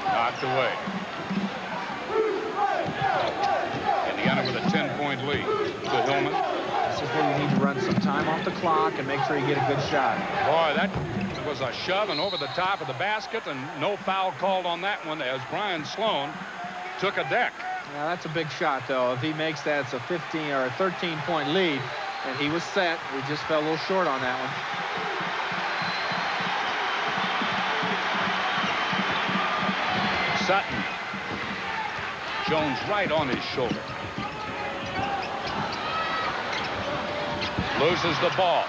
Knocked away. Indiana with a 10-point lead to Hillman. This is where you need to run some time off the clock and make sure you get a good shot. Boy, that was a shove and over the top of the basket, and no foul called on that one as Brian Sloan took a deck. Now, that's a big shot, though. If he makes that, it's a 15 or a 13-point lead, and he was set. He just fell a little short on that one. Sutton. Jones right on his shoulder. Loses the ball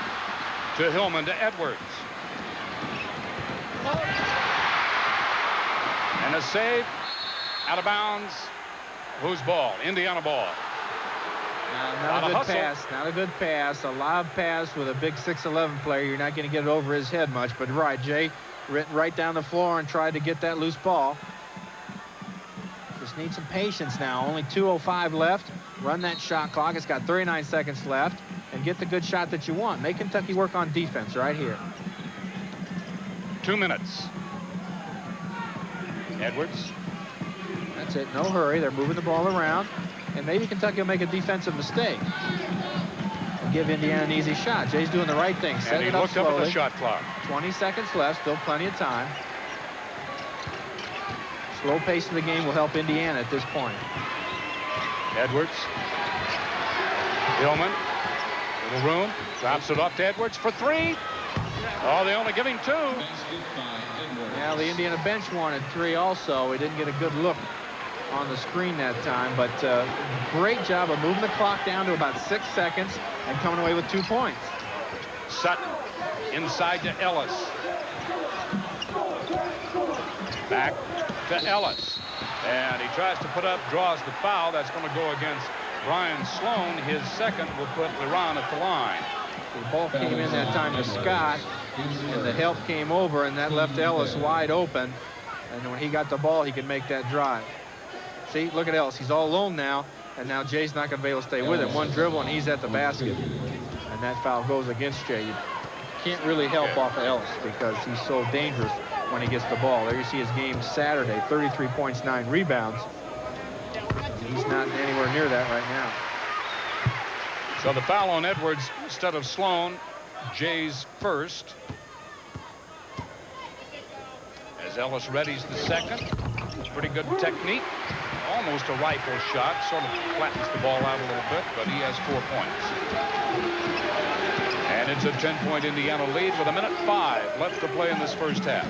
to Hillman to Edwards. And a save out of bounds. Whose ball? Indiana ball. Not a good pass. Not a good pass. A lob pass with a big 6'11" player. You're not going to get it over his head much. But right, Jay went right down the floor and tried to get that loose ball. Just need some patience now. Only 2:05 left. Run that shot clock. It's got 39 seconds left. And get the good shot that you want. Make Kentucky work on defense right here. 2 minutes. Edwards. That's it. No hurry. They're moving the ball around. And maybe Kentucky will make a defensive mistake and give Indiana an easy shot. Jay's doing the right thing. Set it up slowly. Up at the shot clock. 20 seconds left. Still plenty of time. Slow pace of the game will help Indiana at this point. Edwards. Hillman. Little room. Drops it off to Edwards for 3. Oh, they only give him 2. Yeah, the Indiana bench wanted 3 also. We didn't get a good look on the screen that time, but great job of moving the clock down to about 6 seconds and coming away with 2 points. Sutton inside to Ellis. Back to Ellis. And he tries to put up, draws the foul. That's going to go against Brian Sloan. His second will put Iran at the line. The ball came in that time to Scott, and the help came over, and that left Ellis wide open. And when he got the ball, he could make that drive. See, look at Ellis. He's all alone now, and now Jay's not going to be able to stay with him. One dribble, and he's at the basket. And that foul goes against Jay. You can't really help off of Ellis because he's so dangerous when he gets the ball. There you see his game Saturday, 33 points, 9 rebounds. He's not anywhere near that right now. So the foul on Edwards instead of Sloan. Jay's first. As Ellis readies the second. Pretty good technique. Almost a rifle shot. Sort of flattens the ball out a little bit, but he has 4 points. And it's a 10-point Indiana lead with 1:05 left to play in this first half.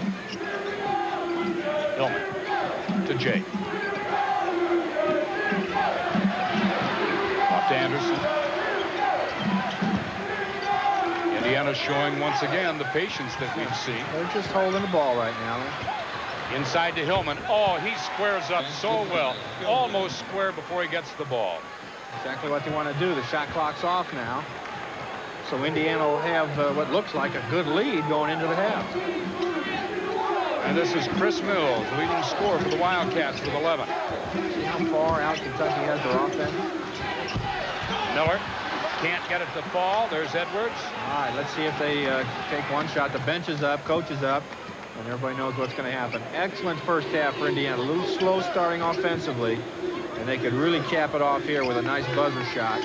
Hillman to Jay. Off to Anderson. Indiana showing once again the patience that we've seen. They're just holding the ball right now. Inside to Hillman. Oh, he squares up so well. Almost square before he gets the ball. Exactly what they want to do. The shot clock's off now. So Indiana will have what looks like a good lead going into the half. And this is Chris Mills, leading scorer for the Wildcats with 11. See how far out Kentucky has their offense? Miller can't get it to fall. There's Edwards. All right, let's see if they take one shot. The bench is up, coach is up, and everybody knows what's going to happen. Excellent first half for Indiana. A little slow starting offensively, and they could really cap it off here with a nice buzzer shot,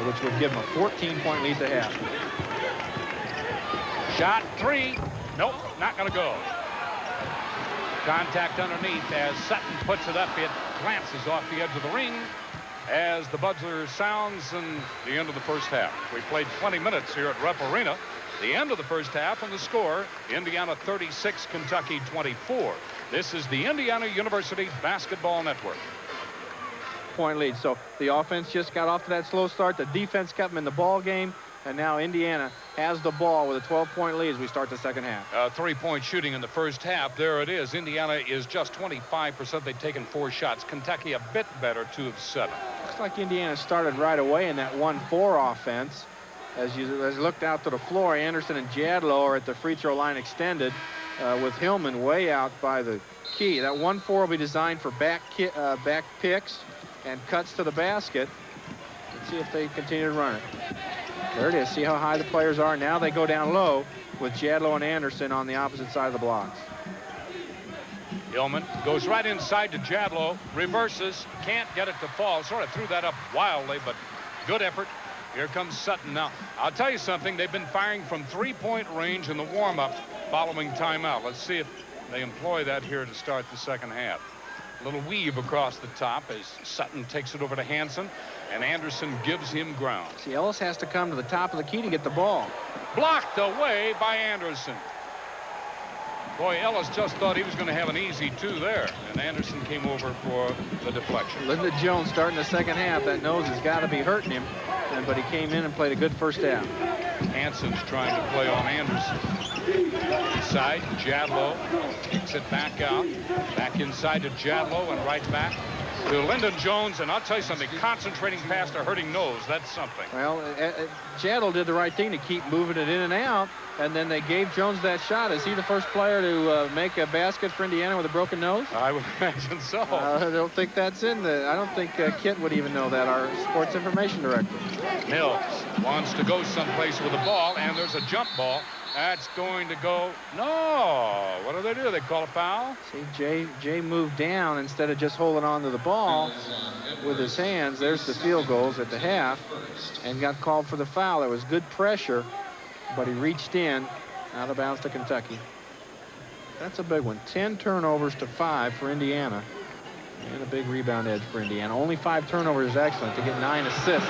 which would give them a 14-point lead to half. Shot 3. Nope, not going to go. Contact underneath as Sutton puts it up. It glances off the edge of the ring as the buzzer sounds and the end of the first half. We played 20 minutes here at Rupp Arena. The end of the first half and the score, Indiana 36, Kentucky 24. This is the Indiana University Basketball Network. Point lead. So the offense just got off to that slow start. The defense kept them in the ball game. And now Indiana has the ball with a 12-point lead as we start the second half. 3-point shooting in the first half. There it is. Indiana is just 25%. They've taken 4 shots. Kentucky a bit better, 2 of 7. Looks like Indiana started right away in that 1-4 offense. As you looked out to the floor, Anderson and Jadlow are at the free throw line extended with Hillman way out by the key. That 1-4 will be designed for back picks and cuts to the basket. Let's see if they continue to run it. There it is. See how high the players are. Now they go down low with Jadlow and Anderson on the opposite side of the blocks. Hillman goes right inside to Jadlow. Reverses. Can't get it to fall. Sort of threw that up wildly, but good effort. Here comes Sutton now. I'll tell you something. They've been firing from 3-point range in the warm-up following timeout. Let's see if they employ that here to start the second half. A little weave across the top as Sutton takes it over to Hansen, and Anderson gives him ground. See, Ellis has to come to the top of the key to get the ball. Blocked away by Anderson. Boy, Ellis just thought he was going to have an easy 2 there, and Anderson came over for the deflection. Linda Jones starting the second half. That nose has got to be hurting him. but he came in and played a good first half. Hanson's trying to play on Anderson. Inside, Jadlow kicks it back out. Back inside to Jadlow and right back to Lyndon Jones. And I'll tell you something, concentrating past a hurting nose, that's something. Well, Jadlow did the right thing to keep moving it in and out, and then they gave Jones that shot. Is he the first player to make a basket for Indiana with a broken nose? I would imagine so. I don't think that's in the. I don't think Kit would even know that, our sports information director. Mills wants to go someplace with the ball, and there's a jump ball. That's going to go. No. What do? They call a foul? See, Jay moved down instead of just holding on to the ball with his hands. There's the field goals at the half, and got called for the foul. There was good pressure, but he reached in, out of bounds to Kentucky. That's a big one. 10 turnovers to 5 for Indiana, and a big rebound edge for Indiana. Only 5 turnovers is excellent to get 9 assists.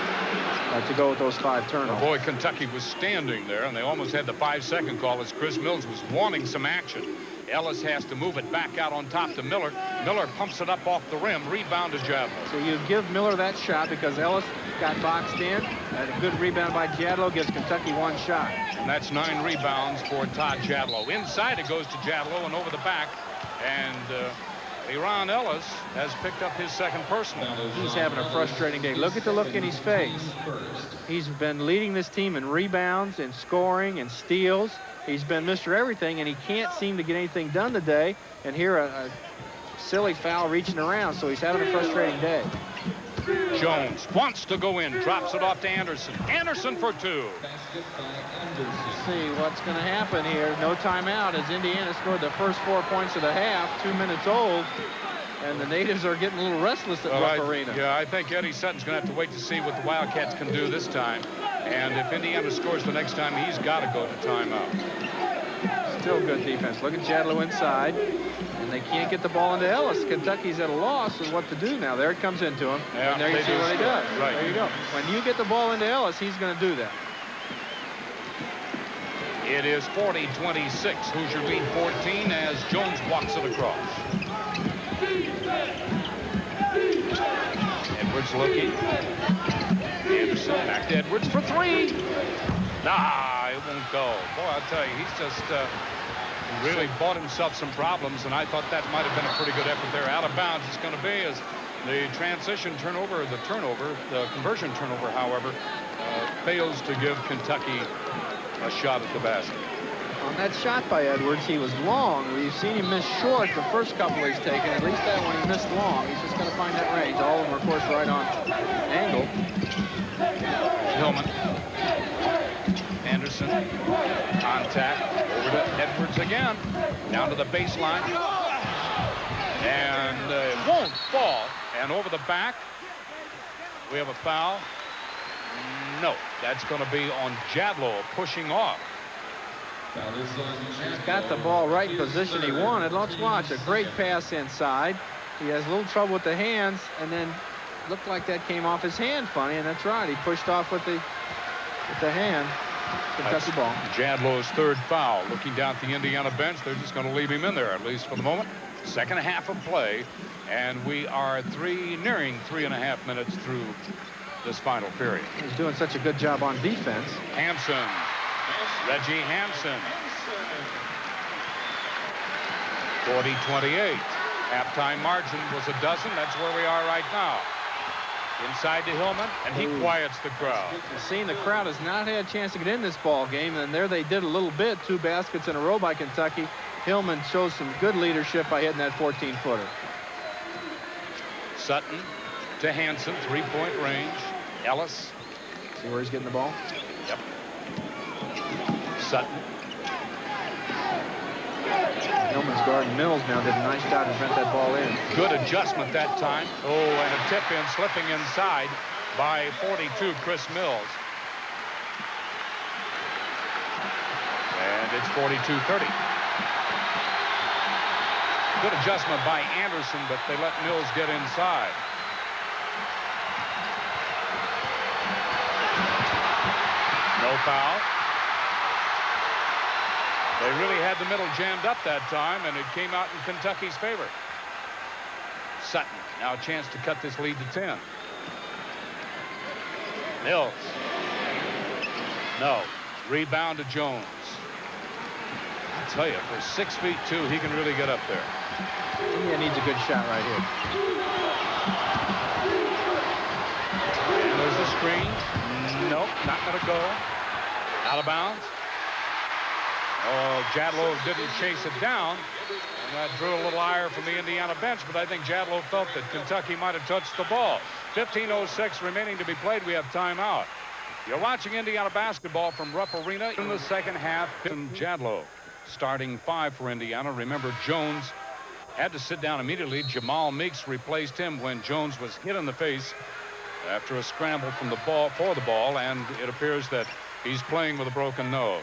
To go with those 5 turnovers. Boy, Kentucky was standing there, and they almost had the 5-second call as Chris Mills was wanting some action. Ellis has to move it back out on top to Miller. Miller pumps it up off the rim. Rebound to Jadlow. So you give Miller that shot because Ellis got boxed in. And a good rebound by Jadlow gives Kentucky 1 shot. And that's 9 rebounds for Todd Jadlow. Inside it goes to Jadlow and over the back. And Leron Ellis has picked up his 2nd personal. He's having a frustrating day. Look at the look in his face. He's been leading this team in rebounds and scoring and steals. He's been Mr. Everything, and he can't seem to get anything done today. And here a silly foul reaching around, so he's having a frustrating day. Jones wants to go in, drops it off to Anderson. Anderson for 2. Let's see what's going to happen here. No timeout as Indiana scored the first 4 points of the half, 2 minutes old, and the natives are getting a little restless at Rupp Arena. Yeah, I think Eddie Sutton's going to have to wait to see what the Wildcats can do this time. And if Indiana scores the next time, he's got to go to timeout. Still good defense. Look at Jadlow inside, and they can't get the ball into Ellis. Kentucky's at a loss of what to do now. There it comes into him, yeah, and there you see what he does. Right. There you go. When you get the ball into Ellis, he's going to do that. It is 40-26. Hoosier lead 14 as Jones walks it across. Edwards looking. Anderson back to Edwards for 3. Nah, it won't go. Boy, I'll tell you, he's just really bought himself some problems, and I thought that might have been a pretty good effort there. Out of bounds it's going to be as the transition turnover, the conversion turnover, however, fails to give Kentucky a shot at the basket. On that shot by Edwards, he was long. We've seen him miss short the first couple he's taken. At least that one he missed long. He's just going to find that range. All of them are, of course, right on angle. Hillman. Anderson. Contact. Over to Edwards again. Down to the baseline. And it won't fall. And over the back, we have a foul. No, that's going to be on Jadlow pushing off. He's got the ball right in position he wanted. Let's watch. A great pass inside. He has a little trouble with the hands, and then looked like that came off his hand funny, and that's right. He pushed off with the hand. Kentucky ball. Jadlow's 3rd foul. Looking down at the Indiana bench, they're just going to leave him in there, at least for the moment. 2nd half of play, and we are nearing 3.5 minutes through this final period. He's doing such a good job on defense. Hanson. Reggie Hanson. 40-28. Halftime margin was a dozen. That's where we are right now. Inside to Hillman, and he quiets the crowd. Seeing the crowd has not had a chance to get in this ball game, and there they did a little bit. 2 baskets in a row by Kentucky. Hillman shows some good leadership by hitting that 14-footer. Sutton to Hanson, 3-point range. Ellis. See where he's getting the ball? Yep. Sutton. Hillman's guarding Mills now. Did a nice job to prevent that ball in. Good adjustment that time. Oh, and a tip in, slipping inside by 42, Chris Mills. And it's 42-30. Good adjustment by Anderson, but they let Mills get inside. No foul. They really had the middle jammed up that time, and it came out in Kentucky's favor. Sutton, now a chance to cut this lead to 10. Mills. No. Rebound to Jones. I tell you, for 6'2", he can really get up there. India needs a good shot right here. And there's the screen. Nope, not going to go. Out of bounds. Oh, Jadlow didn't chase it down. And that drew a little ire from the Indiana bench, but I think Jadlow felt that Kentucky might have touched the ball. 15:06 remaining to be played. We have timeout. You're watching Indiana basketball from Rupp Arena in the second half. Jadlow starting 5 for Indiana. Remember, Jones had to sit down immediately. Jamal Meeks replaced him when Jones was hit in the face after a scramble from the ball for the ball, and it appears that he's playing with a broken nose.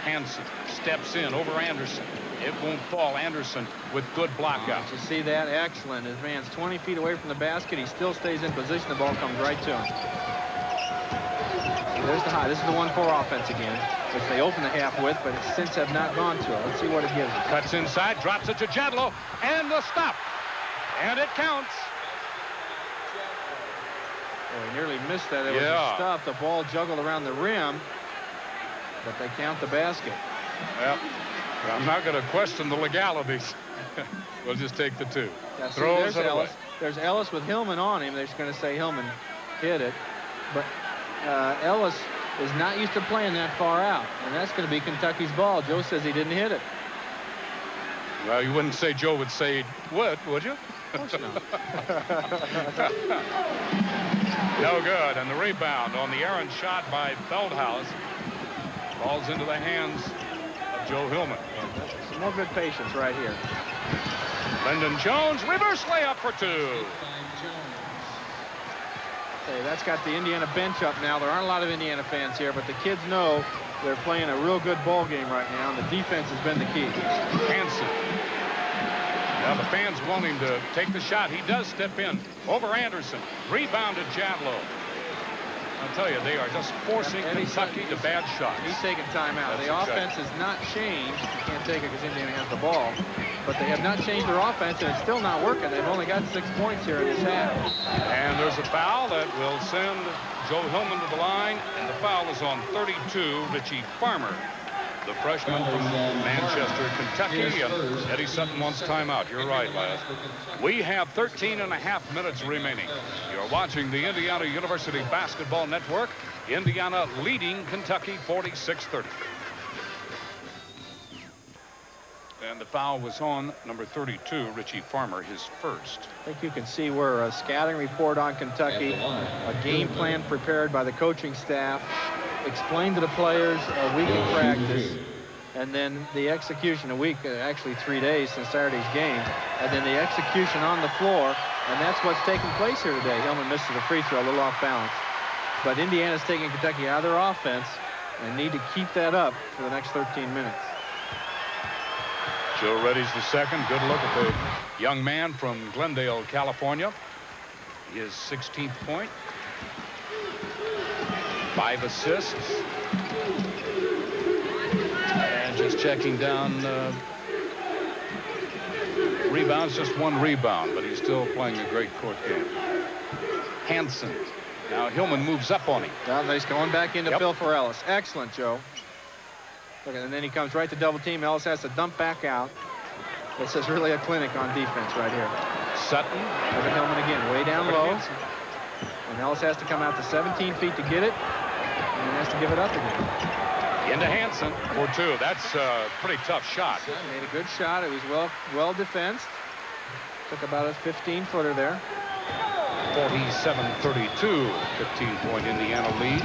Hansen steps in over Anderson. It won't fall. Anderson with good block out. You see that? Excellent. His man's 20 feet away from the basket. He still stays in position. The ball comes right to him. There's the high. This is the 1-4 offense again, which they open the half with, but since have not gone to it. Let's see what it gives. Cuts inside, drops it to Jadlow, and the stop. And it counts. Oh, he nearly missed that. It was a stuff. The ball juggled around the rim, but they count the basket. Well, I'm not going to question the legalities. We'll just take the 2. Yeah, see, Throws it away. There's Ellis with Hillman on him. They're just going to say Hillman hit it. But Ellis is not used to playing that far out, and that's going to be Kentucky's ball. Joe says he didn't hit it. Well, you wouldn't say Joe would say would you? Of course not. No good, and the rebound on the errant shot by Feldhaus falls into the hands of Joe Hillman. Some more good patience right here. Lyndon Jones, reverse layup for 2. Okay, that's got the Indiana bench up now. There aren't a lot of Indiana fans here, but the kids know they're playing a real good ball game right now, and the defense has been the key. Hansen. Now the fans want him to take the shot. He does step in over Anderson. Rebounded Jadlow. I'll tell you, they are just forcing Kentucky to bad shots. He's taking time out. The offense has not changed. You can't take it because Indiana has the ball. But they have not changed their offense, and it's still not working. They've only got 6 points here in this half. And there's a foul that will send Joe Hillman to the line, and the foul is on 32, Richie Farmer, the freshman from Manchester, Kentucky. And Eddie Sutton wants timeout. You're right, Laz. We have 13.5 minutes remaining. You're watching the Indiana University Basketball Network. Indiana leading Kentucky 46-30. And the foul was on number 32, Richie Farmer, his first. I think you can see where a scouting report on Kentucky, a game plan prepared by the coaching staff, explained to the players a week of practice, and then the execution a week, actually 3 days since Saturday's game, and then the execution on the floor, and that's what's taking place here today. Hillman missed the free throw, a little off balance. But Indiana's taking Kentucky out of their offense and need to keep that up for the next 13 minutes. Joe Reddy's the second. Good look at the young man from Glendale, California. His 16th point. 5 assists. And just checking down rebounds, just 1 rebound, but he's still playing a great court game. Hansen. Now Hillman moves up on him. Now he's going back into Phil for Ellis. Excellent, Joe. Look, and then he comes right to double team. Ellis has to dump back out. This is really a clinic on defense right here. Sutton. Look at Hillman again, way down low. And Ellis has to come out to 17 feet to get it, and then has to give it up again. Into Hansen for 2. That's a pretty tough shot. Made a good shot. It was well defensed. Took about a 15-footer there. 47-32, 15-point Indiana lead.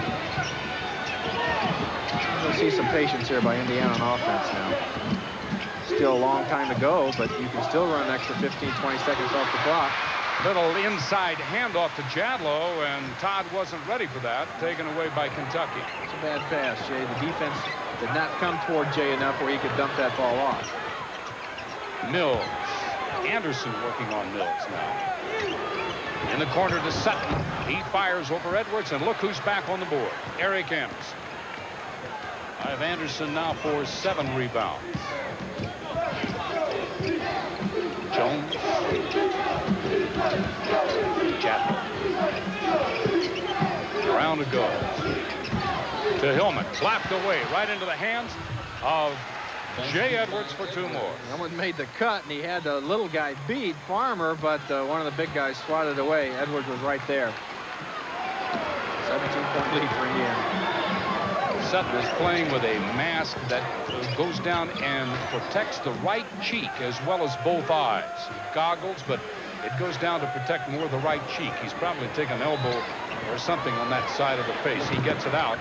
We'll see some patience here by Indiana on offense now. Still a long time to go, but you can still run an extra 15, 20 seconds off the clock. Little inside handoff to Jadlow, and Todd wasn't ready for that. Taken away by Kentucky. It's a bad pass, Jay. The defense did not come toward Jay enough where he could dump that ball off. Mills. Anderson working on Mills now. In the corner to Sutton. He fires over Edwards, and look who's back on the board. Eric Anderson. I have Anderson now for 7 rebounds. Jones. Jadlow. Down it goes to Hillman. Slapped away right into the hands of Jay Edwards for 2 more. Hillman made the cut, and he had the little guy beat Farmer, but one of the big guys swatted away. Edwards was right there. 17-point lead for Indiana. Sutton is playing with a mask that goes down and protects the right cheek as well as both eyes. Goggles, but it goes down to protect more the right cheek. He's probably taken an elbow or something on that side of the face. He gets it out,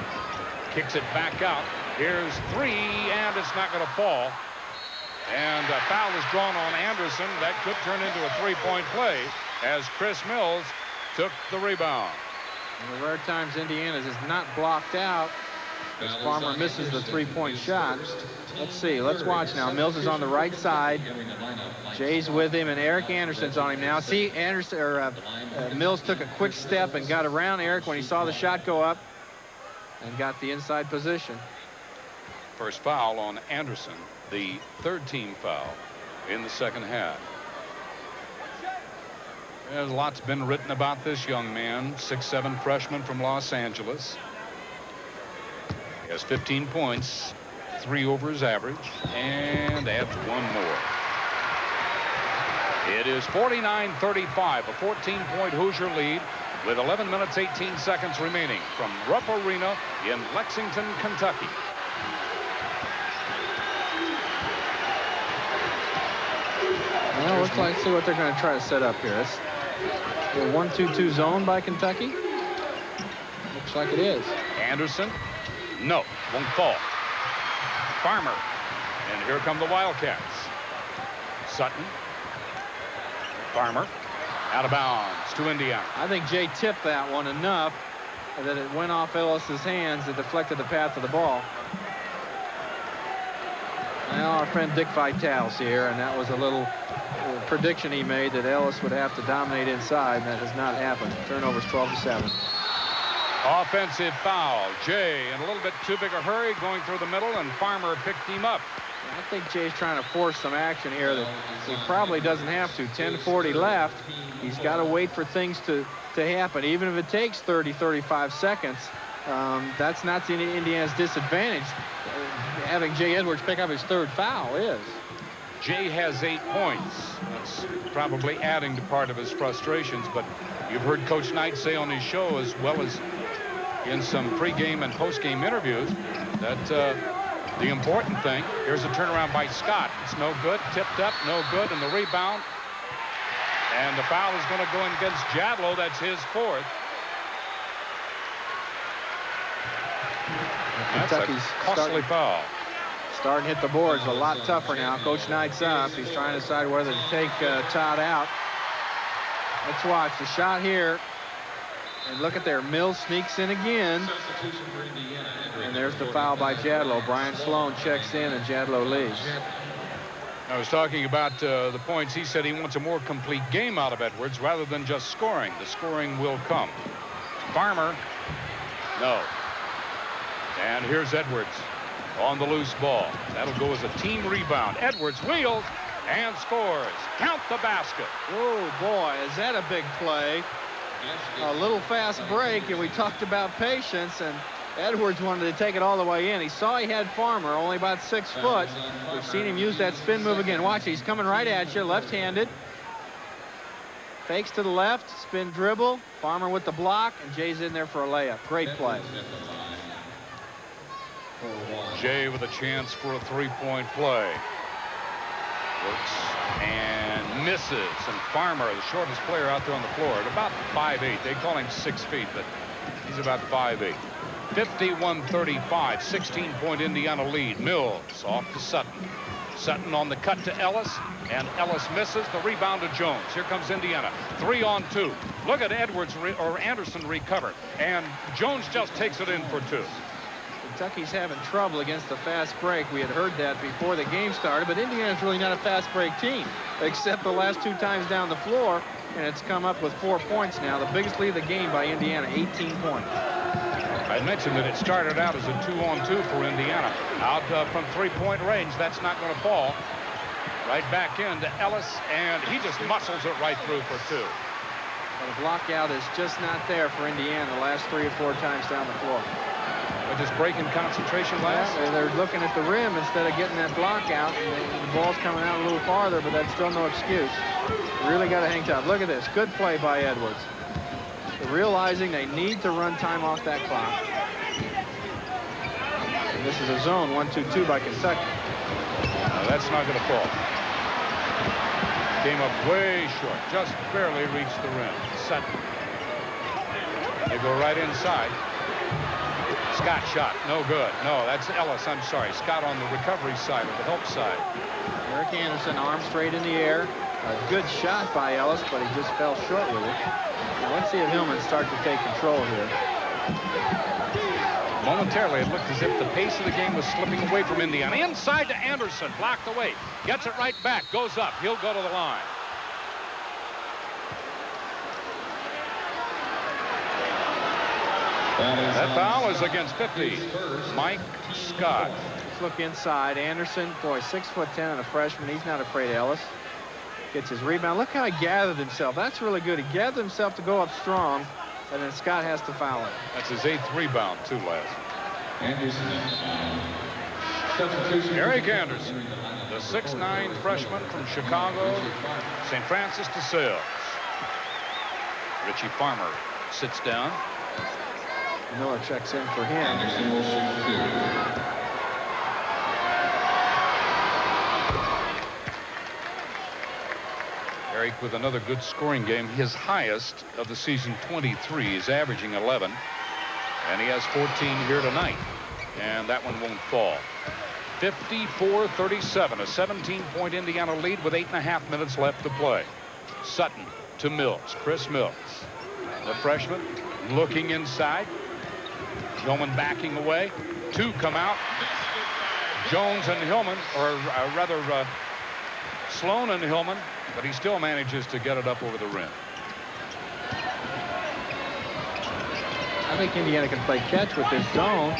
kicks it back out. Here's 3, and it's not going to fall. And a foul is drawn on Anderson. That could turn into a 3-point play as Chris Mills took the rebound. And the rare times Indiana is not blocked out as Farmer misses the 3-point shot. Let's see. Let's watch now. Mills is on the right side. Jay's with him, and Eric Anderson's on him now. See, Mills took a quick step and got around Eric when he saw the shot go up and got the inside position. First foul on Anderson, the 3rd team foul in the second half. There's lots been written about this young man, 6'7" freshman from Los Angeles. He has 15 points, 3 over his average, and adds 1 more. It is 49-35, a 14-point Hoosier lead with 11 minutes, 18 seconds remaining from Rupp Arena in Lexington, Kentucky. Well, looks like, see what they're going to try to set up here. It's a 1-2-2 zone by Kentucky. Looks like it is. Anderson, no, won't fall. Farmer, and here come the Wildcats. Sutton, Farmer, out of bounds to Indiana. I think Jay tipped that one enough that it went off Ellis's hands. It deflected the path of the ball. Now our friend Dick Vitale's here, and that was a little prediction he made that Ellis would have to dominate inside, and that has not happened. Turnovers 12-7. Offensive foul. Jay in a little bit too big a hurry going through the middle, and Farmer picked him up. I think Jay's trying to force some action here that he probably doesn't have to. 10:40 left. He's got to wait for things to happen. Even if it takes 30-35 seconds, that's not to Indiana's disadvantage. Having Jay Edwards pick up his 3rd foul is. Jay has 8 points. That's probably adding to part of his frustrations, but you've heard Coach Knight say on his show, as well as in some pregame and postgame interviews, that the important thing, here's a turnaround by Scott. It's no good. Tipped up, no good, and the rebound. And the foul is going to go in against Jadlow. That's his 4th. That's a costly foul. Starting to hit the boards a lot tougher now. Coach Knight's up. He's trying to decide whether to take Todd out. Let's watch the shot here. And look at there. Mills sneaks in again. And there's the foul by Jadlow. Brian Sloan checks in, and Jadlow leaves. I was talking about the points. He said he wants a more complete game out of Edwards rather than just scoring. The scoring will come. Farmer, no. And here's Edwards on the loose ball. That'll go as a team rebound. Edwards wheels and scores. Count the basket. Oh, boy, is that a big play. A little fast break, and we talked about patience, and Edwards wanted to take it all the way in. He saw he had Farmer, only about 6 foot. We've seen him use that spin move again. Watch, he's coming right at you, left-handed. Fakes to the left, spin dribble. Farmer with the block, and Jay's in there for a layup. Great play. Jay with a chance for a 3-point play. Works and misses. And Farmer, the shortest player out there on the floor, at about 5'8". They call him 6 feet, but he's about 5'8". 51-35, 16-point Indiana lead. Mills off to Sutton. Sutton on the cut to Ellis, and Ellis misses. The rebound to Jones. Here comes Indiana. 3-on-2. Look at Edwards or Anderson recover, and Jones just takes it in for 2. Kentucky's having trouble against the fast break. We had heard that before the game started, but Indiana's really not a fast break team, except the last 2 times down the floor, and it's come up with 4 points now. The biggest lead of the game by Indiana, 18 points. I mentioned that it started out as a 2-on-2 for Indiana. Out from 3-point range, that's not going to fall. Right back into Ellis, and he just muscles it right through for 2. But a block out is just not there for Indiana the last 3 or 4 times down the floor. They're just breaking concentration last. Yeah, they're looking at the rim instead of getting that block out. And the ball's coming out a little farther, but that's still no excuse. Really got to hang tough. Look at this. Good play by Edwards. They're realizing they need to run time off that clock. And this is a zone 1-2-2 by Kentucky. That's not going to fall. Came up way short. Just barely reached the rim. Sutton. They go right inside. Scott shot. No good. No, that's Ellis. I'm sorry. Scott on the recovery side or the help side. Eric Anderson, arm straight in the air. A good shot by Ellis, but he just fell short with it. Now let's see if Hillman starts to take control here. Momentarily, it looked as if the pace of the game was slipping away from Indiana. Inside to Anderson. Blocked away. Gets it right back. Goes up. He'll go to the line. That foul is against 50. Mike Scott. Let's look inside. Anderson, boy, 6'10" and a freshman. He's not afraid of Ellis. Gets his rebound. Look how he gathered himself. That's really good. He gathered himself to go up strong, and then Scott has to foul it. That's his 8th rebound, too, last. Anderson. Eric Anderson, the 6'9" freshman from Chicago, St. Francis de Sales. Richie Farmer sits down. Miller checks in for him. Anderson will shoot 2. Eric with another good scoring game, his highest of the season, 23. He's averaging 11, and he has 14 here tonight, and that one won't fall. 54-37, a 17-point Indiana lead with 8.5 minutes left to play. Sutton to Mills. Chris Mills, the freshman, looking inside. Hillman backing away. 2 come out. Jones and Hillman, or rather Sloan and Hillman, but he still manages to get it up over the rim. I think Indiana can play catch with this zone.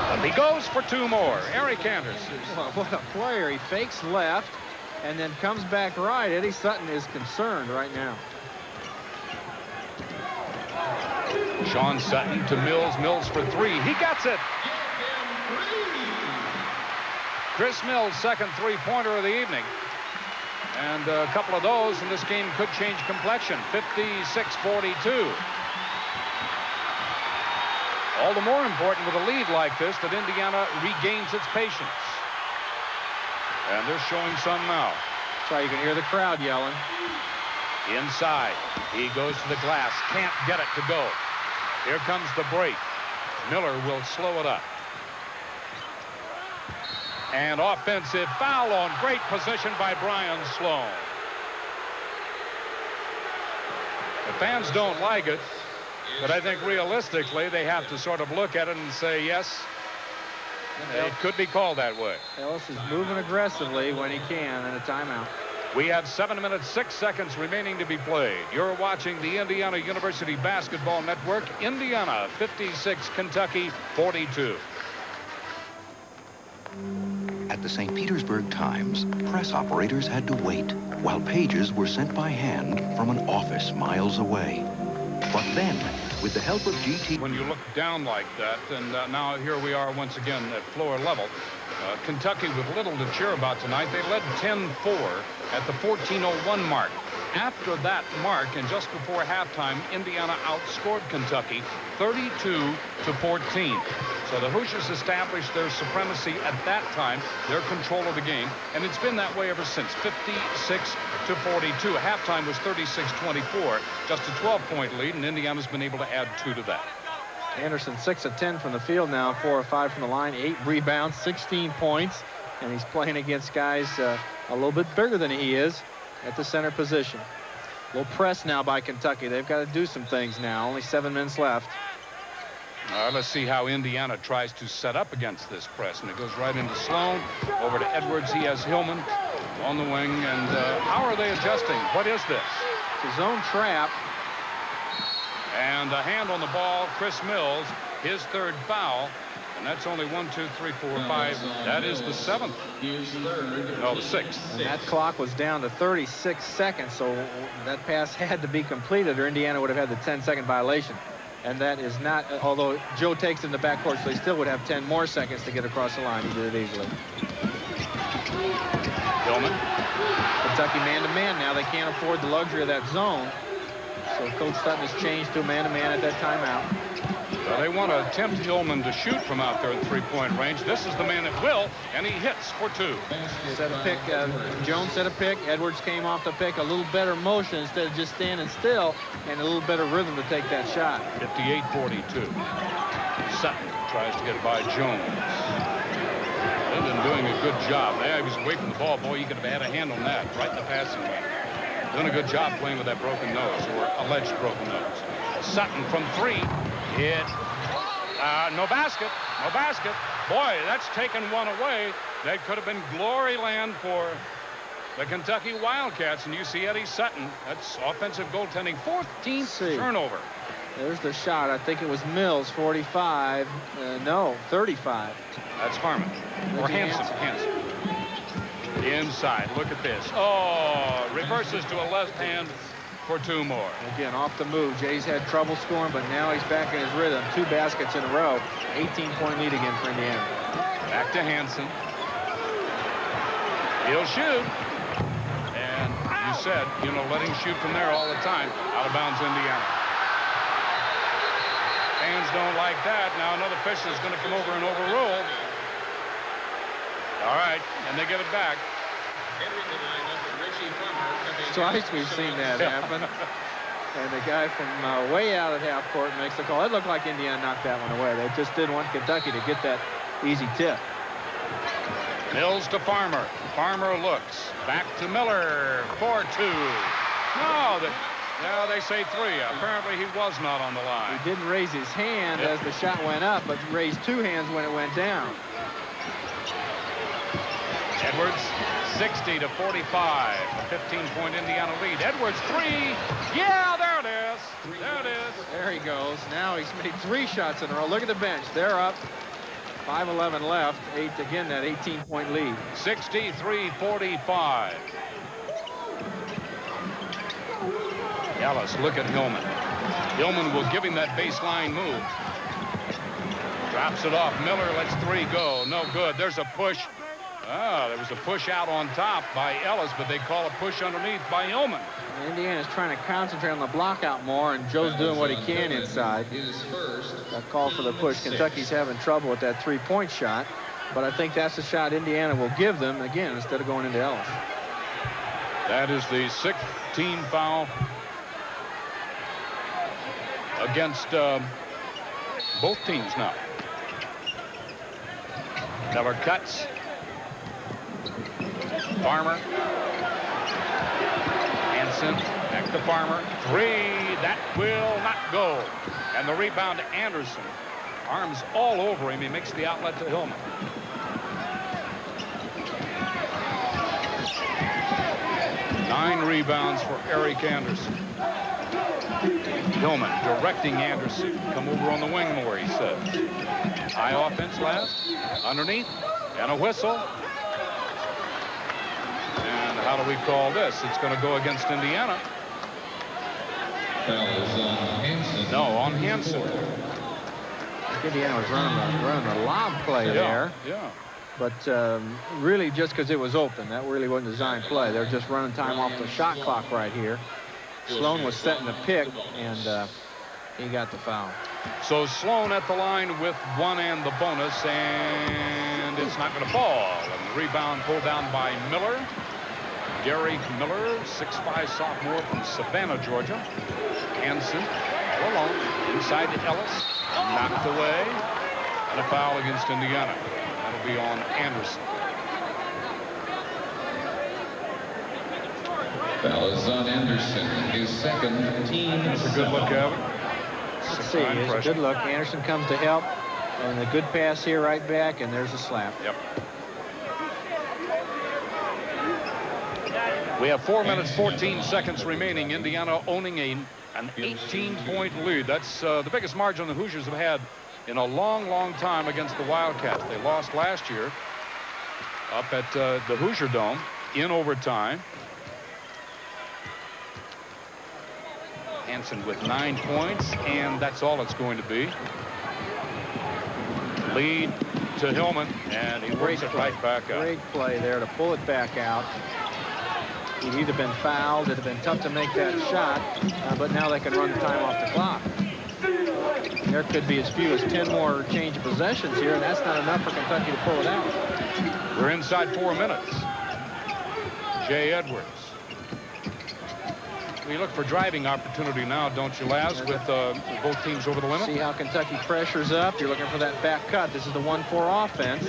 But he goes for 2 more. Eric Anderson. Well, what a player. He fakes left and then comes back right. Eddie Sutton is concerned right now. Sean Sutton to Mills. Mills for 3. He gets it. Chris Mills, second 3-pointer of the evening. And a couple of those, and this game could change complexion. 56-42. All the more important with a lead like this that Indiana regains its patience. And they're showing some now. That's why you can hear the crowd yelling. Inside. He goes to the glass. Can't get it to go. Here comes the break. Miller will slow it up. And offensive foul on great position by Brian Sloan. The fans don't like it, but I think realistically they have to sort of look at it and say, yes, it could be called that way. Ellis is moving aggressively when he can in a timeout. We have 7 minutes, 6 seconds remaining to be played. You're watching the Indiana University Basketball Network. Indiana 56, Kentucky 42. At the St. Petersburg Times, press operators had to wait while pages were sent by hand from an office miles away. But then, with the help of GT... When you look down like that, and now here we are once again at floor level. Kentucky with little to cheer about tonight. They led 10-4 at the 14:01 mark. After that mark, and just before halftime, Indiana outscored Kentucky 32-14. So the Hoosiers established their supremacy at that time, their control of the game, and it's been that way ever since. 56-42. Halftime was 36-24, just a 12-point lead, and Indiana's been able to add 2 to that. Anderson 6 of 10 from the field now, 4 of 5 from the line, 8 rebounds, 16 points, and he's playing against guys a little bit bigger than he is at the center position. A little press now by Kentucky. They've got to do some things now. Only 7 minutes left. Let's see how Indiana tries to set up against this press, and it goes right into Sloan, over to Edwards. He has Hillman on the wing, and how are they adjusting? What is this? It's a zone trap. And a hand on the ball, Chris Mills, his 3rd foul, And that's only 1, 2, 3, 4, 5. That is the 7th. No, the 6th. And that clock was down to 36 seconds, so that pass had to be completed or Indiana would have had the 10-second violation. And that is not, although Joe takes it in the backcourt, so he still would have 10 more seconds to get across the line. He did it easily. Hillman. Kentucky man-to-man now. They can't afford the luxury of that zone. So Coach Sutton has changed to a man-to-man at that timeout. Well, they want to tempt Hillman to shoot from out there in three-point range. This is the man that will, and he hits for 2. Set a pick. Jones set a pick. Edwards came off the pick. A little better motion instead of just standing still, and a little better rhythm to take that shot. 58-42. Sutton tries to get it by Jones. Linden doing a good job. There, he was away from the ball. Boy, you could have had a hand on that right in the passing lane. Doing a good job playing with that broken nose, or alleged broken nose. Sutton from 3. Hit. No basket. No basket. Boy, that's taken one away. That could have been glory land for the Kentucky Wildcats. And you see Eddie Sutton. That's offensive goaltending. 14th turnover. There's the shot. I think it was Mills, 45. No, 35. That's Harmon. Or Hansen. Inside. Look at this. Oh, reverses to a left hand for 2 more. Again, off the move. Jay's had trouble scoring, but now he's back in his rhythm. 2 baskets in a row. 18-point lead again for Indiana. Back to Hansen. He'll shoot. And you said, you know, let him shoot from there all the time. Out of bounds, Indiana. Fans don't like that. Now another official is going to come over and overrule. All right, and they give it back. Twice we've seen that happen. And the guy from way out at half court makes the call. It looked like Indiana knocked that one away. They just didn't want Kentucky to get that easy tip. Mills to Farmer. Farmer looks. Back to Miller. 4-2. No, they say 3. Apparently he was not on the line. He didn't raise his hand as the shot went up, but raised 2 hands when it went down. Edwards, 60-45. A 15-point Indiana lead. Edwards, 3. Yeah, there it is. There it is. There he goes. Now he's made 3 shots in a row. Look at the bench. They're up. 5:11 left. Again, that 18-point lead. 63-45. Ellis, look at Hillman. Hillman will give him that baseline move. Drops it off. Miller lets 3 go. No good. There's a push. There was a push out on top by Ellis, but they call a push underneath by Hillman. Indiana's trying to concentrate on the block out more, and Joe's doing what he can inside. That call for the push. Kentucky's having trouble with that 3-point shot, but I think that's the shot Indiana will give them, again, instead of going into Ellis. That is the 6th team foul against both teams now. Miller cuts. Farmer. Hansen. Back to Farmer. 3. That will not go. And the rebound to Anderson. Arms all over him. He makes the outlet to Hillman. Nine rebounds for Eric Anderson. Hillman directing Anderson. Come over on the wing more, he said. High offense last. Underneath. And a whistle. And how do we call this? It's going to go against Indiana. No, on Hansen. Indiana was running the lob play there. Yeah. But really just because it was open. That really wasn't a designed play. They're just running time off the shot clock right here. Sloan was setting the pick, and he got the foul. So Sloan at the line with 1 and the bonus, and it's not going to fall. And the rebound pulled down by Miller. Gary Miller, 6'5" sophomore from Savannah, Georgia. Hansen, all alone, inside to Ellis, knocked away, and a foul against Indiana. That'll be on Anderson. Foul is on Anderson, his 2nd team. That's a good look, Evan. Let's see, it's a good look. Anderson comes to help, and a good pass here right back, and there's a slap. Yep. We have 4 minutes, 14 seconds remaining. Indiana owning an 18-point lead. That's the biggest margin the Hoosiers have had in a long, long time against the Wildcats. They lost last year up at the Hoosier Dome in overtime. Hansen with 9 points, and that's all it's going to be. Lead to Hillman, and he works it right back up. Great play there to pull it back out. He'd either been fouled, it'd have been tough to make that shot, but now they can run the time off the clock. There could be as few as 10 more change of possessions here, and that's not enough for Kentucky to pull it out. We're inside 4 minutes. Jay Edwards. We look for driving opportunity now, don't you, Laz, with both teams over the limit? See how Kentucky pressures up. You're looking for that back cut. This is the 1-4 offense.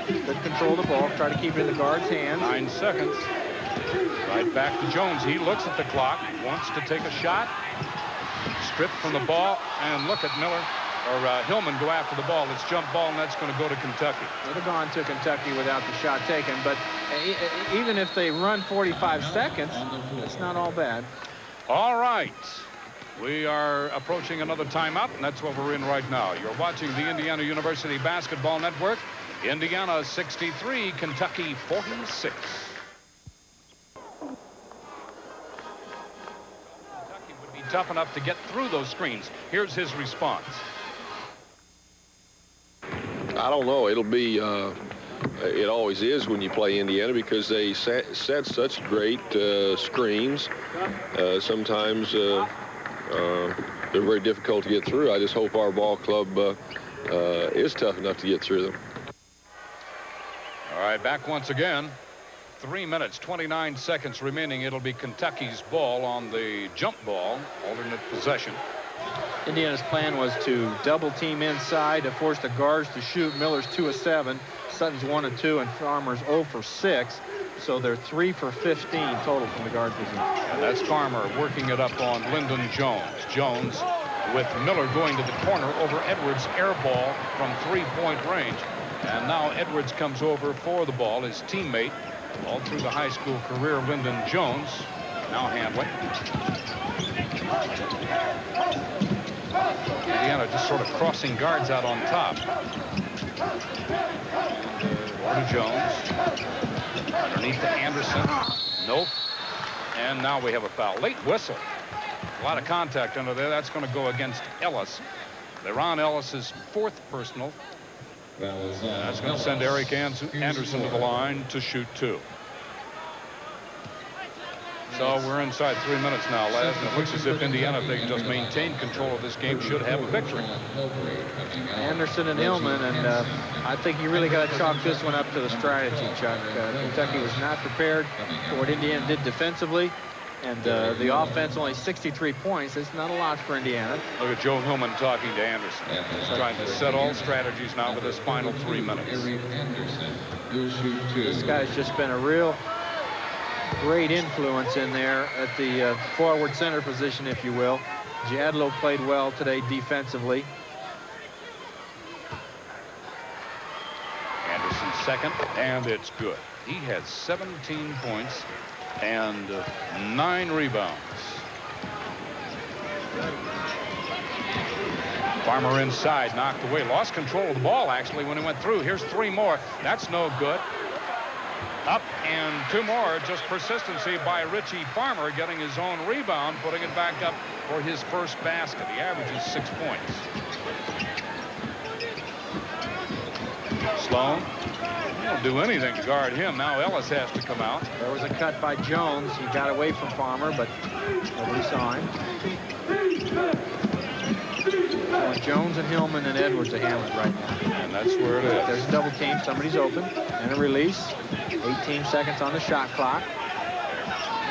Good control of the ball. Try to keep it in the guard's hands. 9 seconds. Right back to Jones. He looks at the clock, wants to take a shot. Stripped from the ball, and look at Miller, or Hillman go after the ball. It's jump ball, and that's going to go to Kentucky. Would have gone to Kentucky without the shot taken, but even if they run 45 seconds, it's not all bad. All right. We are approaching another timeout, and that's what we're in right now. You're watching the Indiana University Basketball Network. Indiana 63, Kentucky 46. Kentucky would be tough enough to get through those screens. Here's his response. I don't know. It'll be, it always is when you play Indiana because they set such great screens. Sometimes they're very difficult to get through. I just hope our ball club is tough enough to get through them. All right, back once again. 3 minutes, 29 seconds remaining. It'll be Kentucky's ball on the jump ball, alternate possession. Indiana's plan was to double team inside to force the guards to shoot. Miller's 2 of 7, Sutton's 1 of 2, and Farmer's 0 for 6. So they're 3 for 15 total from the guard position. And that's Farmer working it up on Lyndon Jones. Jones with Miller going to the corner over Edwards' air ball from 3-point range. And now Edwards comes over for the ball. His teammate all through the high school career, Lyndon Jones, now handling. Indiana just sort of crossing guards out on top. To Jones. Underneath to Anderson. Nope. And now we have a foul. Late whistle. A lot of contact under there. That's going to go against Ellis. They're on Ellis's 4th personal. That's going to send Eric Anderson to the line to shoot 2. So we're inside 3 minutes now, Laz, and it looks as if Indiana, if they can just maintain control of this game, should have a victory. Anderson and Hillman, and I think you really got to chalk this one up to the strategy, Chuck. Kentucky was not prepared for what Indiana did defensively, and the offense only 63 points. It's not a lot for Indiana. Look at Joe Hillman talking to Anderson. He's trying to set all strategies now for this final 3 minutes. This guy's just been a real great influence in there at the forward center position, if you will. Jadlow played well today defensively. Anderson second, and it's good. He had 17 points and 9 rebounds. Farmer inside, knocked away, lost control of the ball actually when he went through. Here's 3 more. That's no good. Up and 2 more. Just persistency by Richie Farmer, getting his own rebound, putting it back up for his first basket. He averages 6 points. Sloan won't do anything to guard him. Now Ellis has to come out. There was a cut by Jones. He got away from Farmer, but nobody saw him. Jones and Hillman and Edwards are hammered right now. And that's where it is. There's a double team. Somebody's open. And a release. 18 seconds on the shot clock.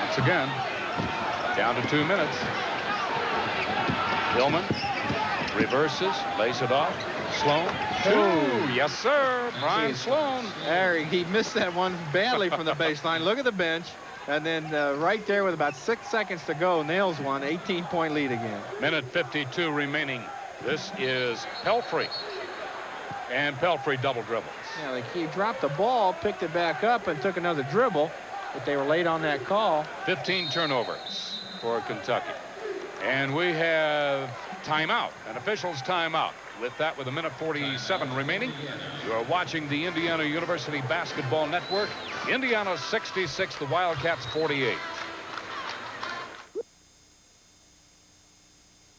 Once again, down to 2 minutes. Hillman reverses, lays it off. Sloan. 2. Yes, sir. Brian Sloan. There, he missed that one badly from the baseline. Look at the bench. And then right there with about 6 seconds to go, nails one. 18-point lead again. Minute 52 remaining. This is Pelfrey. And Pelfrey double dribbles. Yeah, he dropped the ball, picked it back up, and took another dribble. But they were late on that call. 15 turnovers for Kentucky. And we have timeout, an official's timeout. With that, with a minute 47 remaining, you are watching the Indiana University Basketball Network. Indiana 66, the Wildcats 48.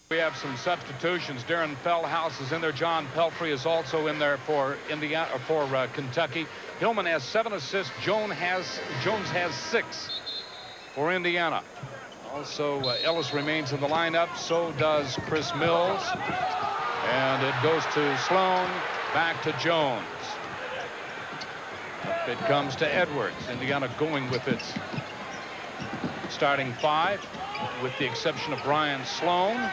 We have some substitutions. Darren Feldhaus is in there. John Pelfrey is also in there for Indiana, for Kentucky. Hillman has 7 assists. Jones has 6 for Indiana. Also, Ellis remains in the lineup. So does Chris Mills. And it goes to Sloan, back to Jones. It comes to Edwards. Indiana going with its starting 5, with the exception of Brian Sloan.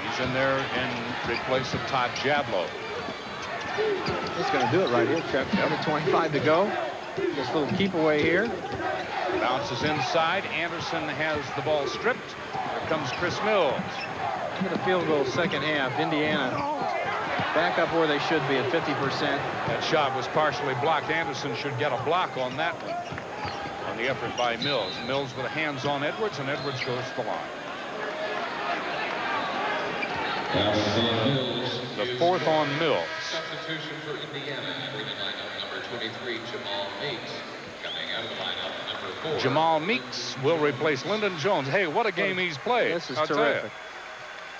He's in there in replace of Todd Jadlow. He's going to do it right here, Chuck. 1:25 to go. This little keep away here. Bounces inside. Anderson has the ball stripped. Here comes Chris Mills. Get a field goal second half. Indiana back up where they should be at 50%. That shot was partially blocked. Anderson should get a block on that one. On the effort by Mills. Mills with hands on Edwards, and Edwards goes to the line. The 4th on Mills. Substitution for Indiana. Entering the lineup, number 23, Jamal Meeks. Coming out of the lineup, number 4. Jamal Meeks will replace Lyndon Jones. Hey, what a game he's played. This is terrific.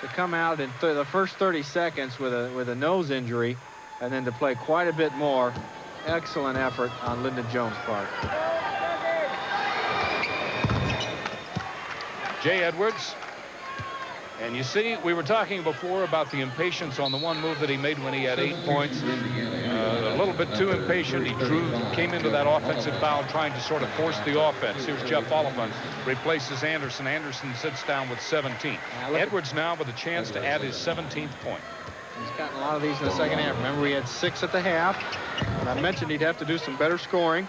To come out in the first 30 seconds with a nose injury, and then to play quite a bit more. Excellent effort on Lyndon Jones' part. Jay Edwards. And you see, we were talking before about the impatience on the one move that he made when he had 8 points. A little bit too impatient. He came into that offensive foul trying to sort of force the offense. Here's Jeff Oliphant, replaces Anderson. Anderson sits down with 17. Edwards now with a chance to add his 17th point. He's gotten a lot of these in the second half. Remember, he had 6 at the half. And I mentioned he'd have to do some better scoring.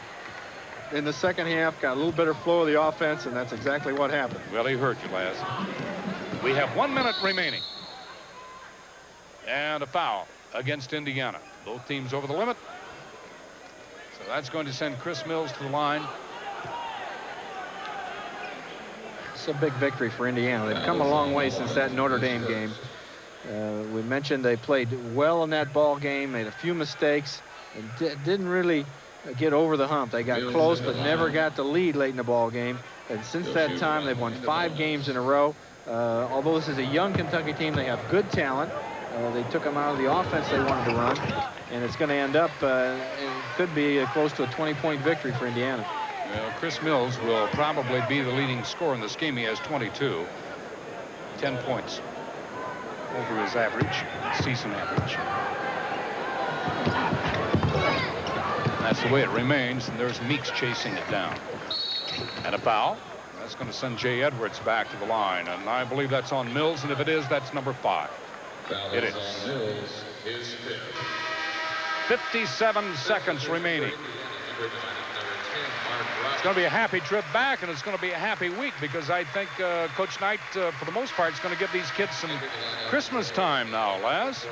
In the second half, got a little better flow of the offense, and that's exactly what happened. Well, he hurt you, Laz. We have 1 minute remaining. And a foul against Indiana. Both teams over the limit. So that's going to send Chris Mills to the line. It's a big victory for Indiana. They've come a long way since that Notre Dame game. We mentioned they played well in that ball game, made a few mistakes, and didn't really get over the hump. They got close, but never got the lead late in the ball game. And since that time, they've won 5 games in a row. Although this is a young Kentucky team, they have good talent. They took them out of the offense they wanted to run, and it's going to end up, it could be close to a 20-point victory for Indiana. Well, Chris Mills will probably be the leading scorer in this game. He has 22, 10 points over his average, season average. That's the way it remains, and there's Meeks chasing it down. And a foul. That's going to send Jay Edwards back to the line, and I believe that's on Mills, and if it is, that's number 5. It is. 57 seconds remaining. It's going to be a happy trip back, and it's going to be a happy week, because I think Coach Knight, for the most part, is going to give these kids some Christmas time now, Laz.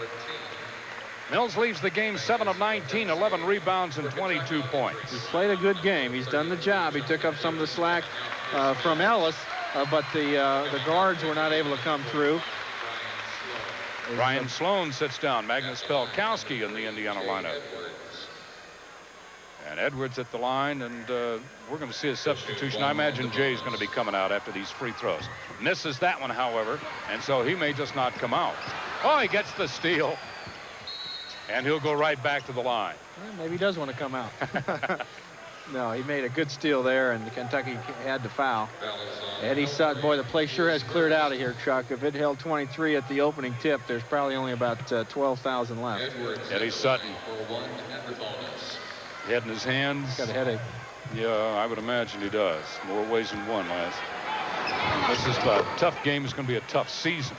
Mills leaves the game 7 of 19, 11 rebounds, and 22 points. He's played a good game. He's done the job. He took up some of the slack from Ellis, but the guards were not able to come through. Brian Sloan sits down. Magnus Pelkowski in the Indiana lineup. And Edwards at the line, and we're going to see a substitution. I imagine Jay's going to be coming out after these free throws. Misses that one, however, and so he may just not come out. Oh, he gets the steal. And he'll go right back to the line. Well, maybe he does want to come out. No, he made a good steal there, and Kentucky had to foul. Eddie Sutton, boy, the play sure has cleared out of here, Chuck. If it held 23 at the opening tip, there's probably only about 12,000 left. Eddie Sutton. Head in his hands. He's got a headache. Yeah, I would imagine he does. More ways than one, Laz. This is a tough game. It's going to be a tough season,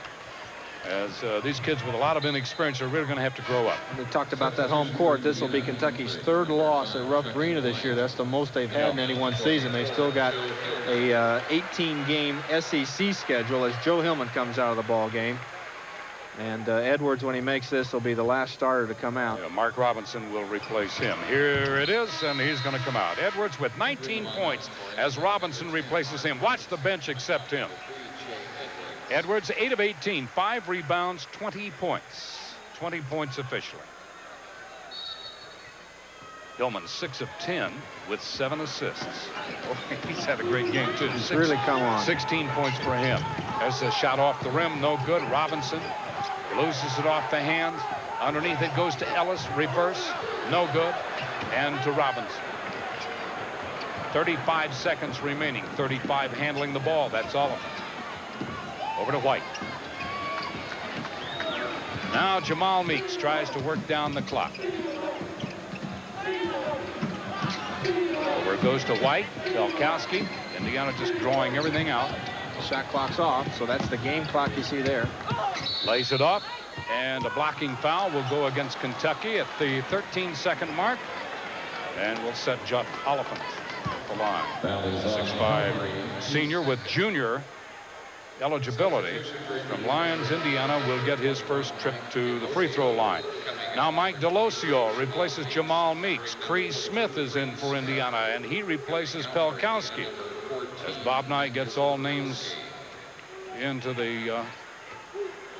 as these kids with a lot of inexperience are really going to have to grow up. We talked about that home court. This will be Kentucky's 3rd loss at Rupp Arena this year. That's the most they've had in any one season. They've still got a 18-game SEC schedule as Joe Hillman comes out of the ball game. And Edwards, when he makes this, will be the last starter to come out. Yeah, Mark Robinson will replace him. Here it is, and he's going to come out. Edwards with 19 points as Robinson replaces him. Watch the bench accept him. Edwards, 8 of 18, 5 rebounds, 20 points. 20 points officially. Hillman, 6 of 10 with 7 assists. Oh, he's had a great game, too. He's really come on. 16 points for him. There's a shot off the rim, no good. Robinson loses it off the hands. Underneath it goes to Ellis, reverse, no good. And to Robinson. 35 seconds remaining, 35 handling the ball. That's all of it. Over to White. Now Jamal Meeks tries to work down the clock. Over it goes to White. Pelkowski. Indiana just drawing everything out. Shot clock's off, so that's the game clock you see there. Lays it off, and a blocking foul will go against Kentucky at the 13-second mark. And we'll set Jeff Oliphant at the line. 6'5" senior with junior eligibility from Lyons, Indiana, will get his first trip to the free throw line. Now Mike Delosio replaces Jamal Meeks. Cree Smith is in for Indiana, and he replaces Pelkowski. As Bob Knight gets all names into the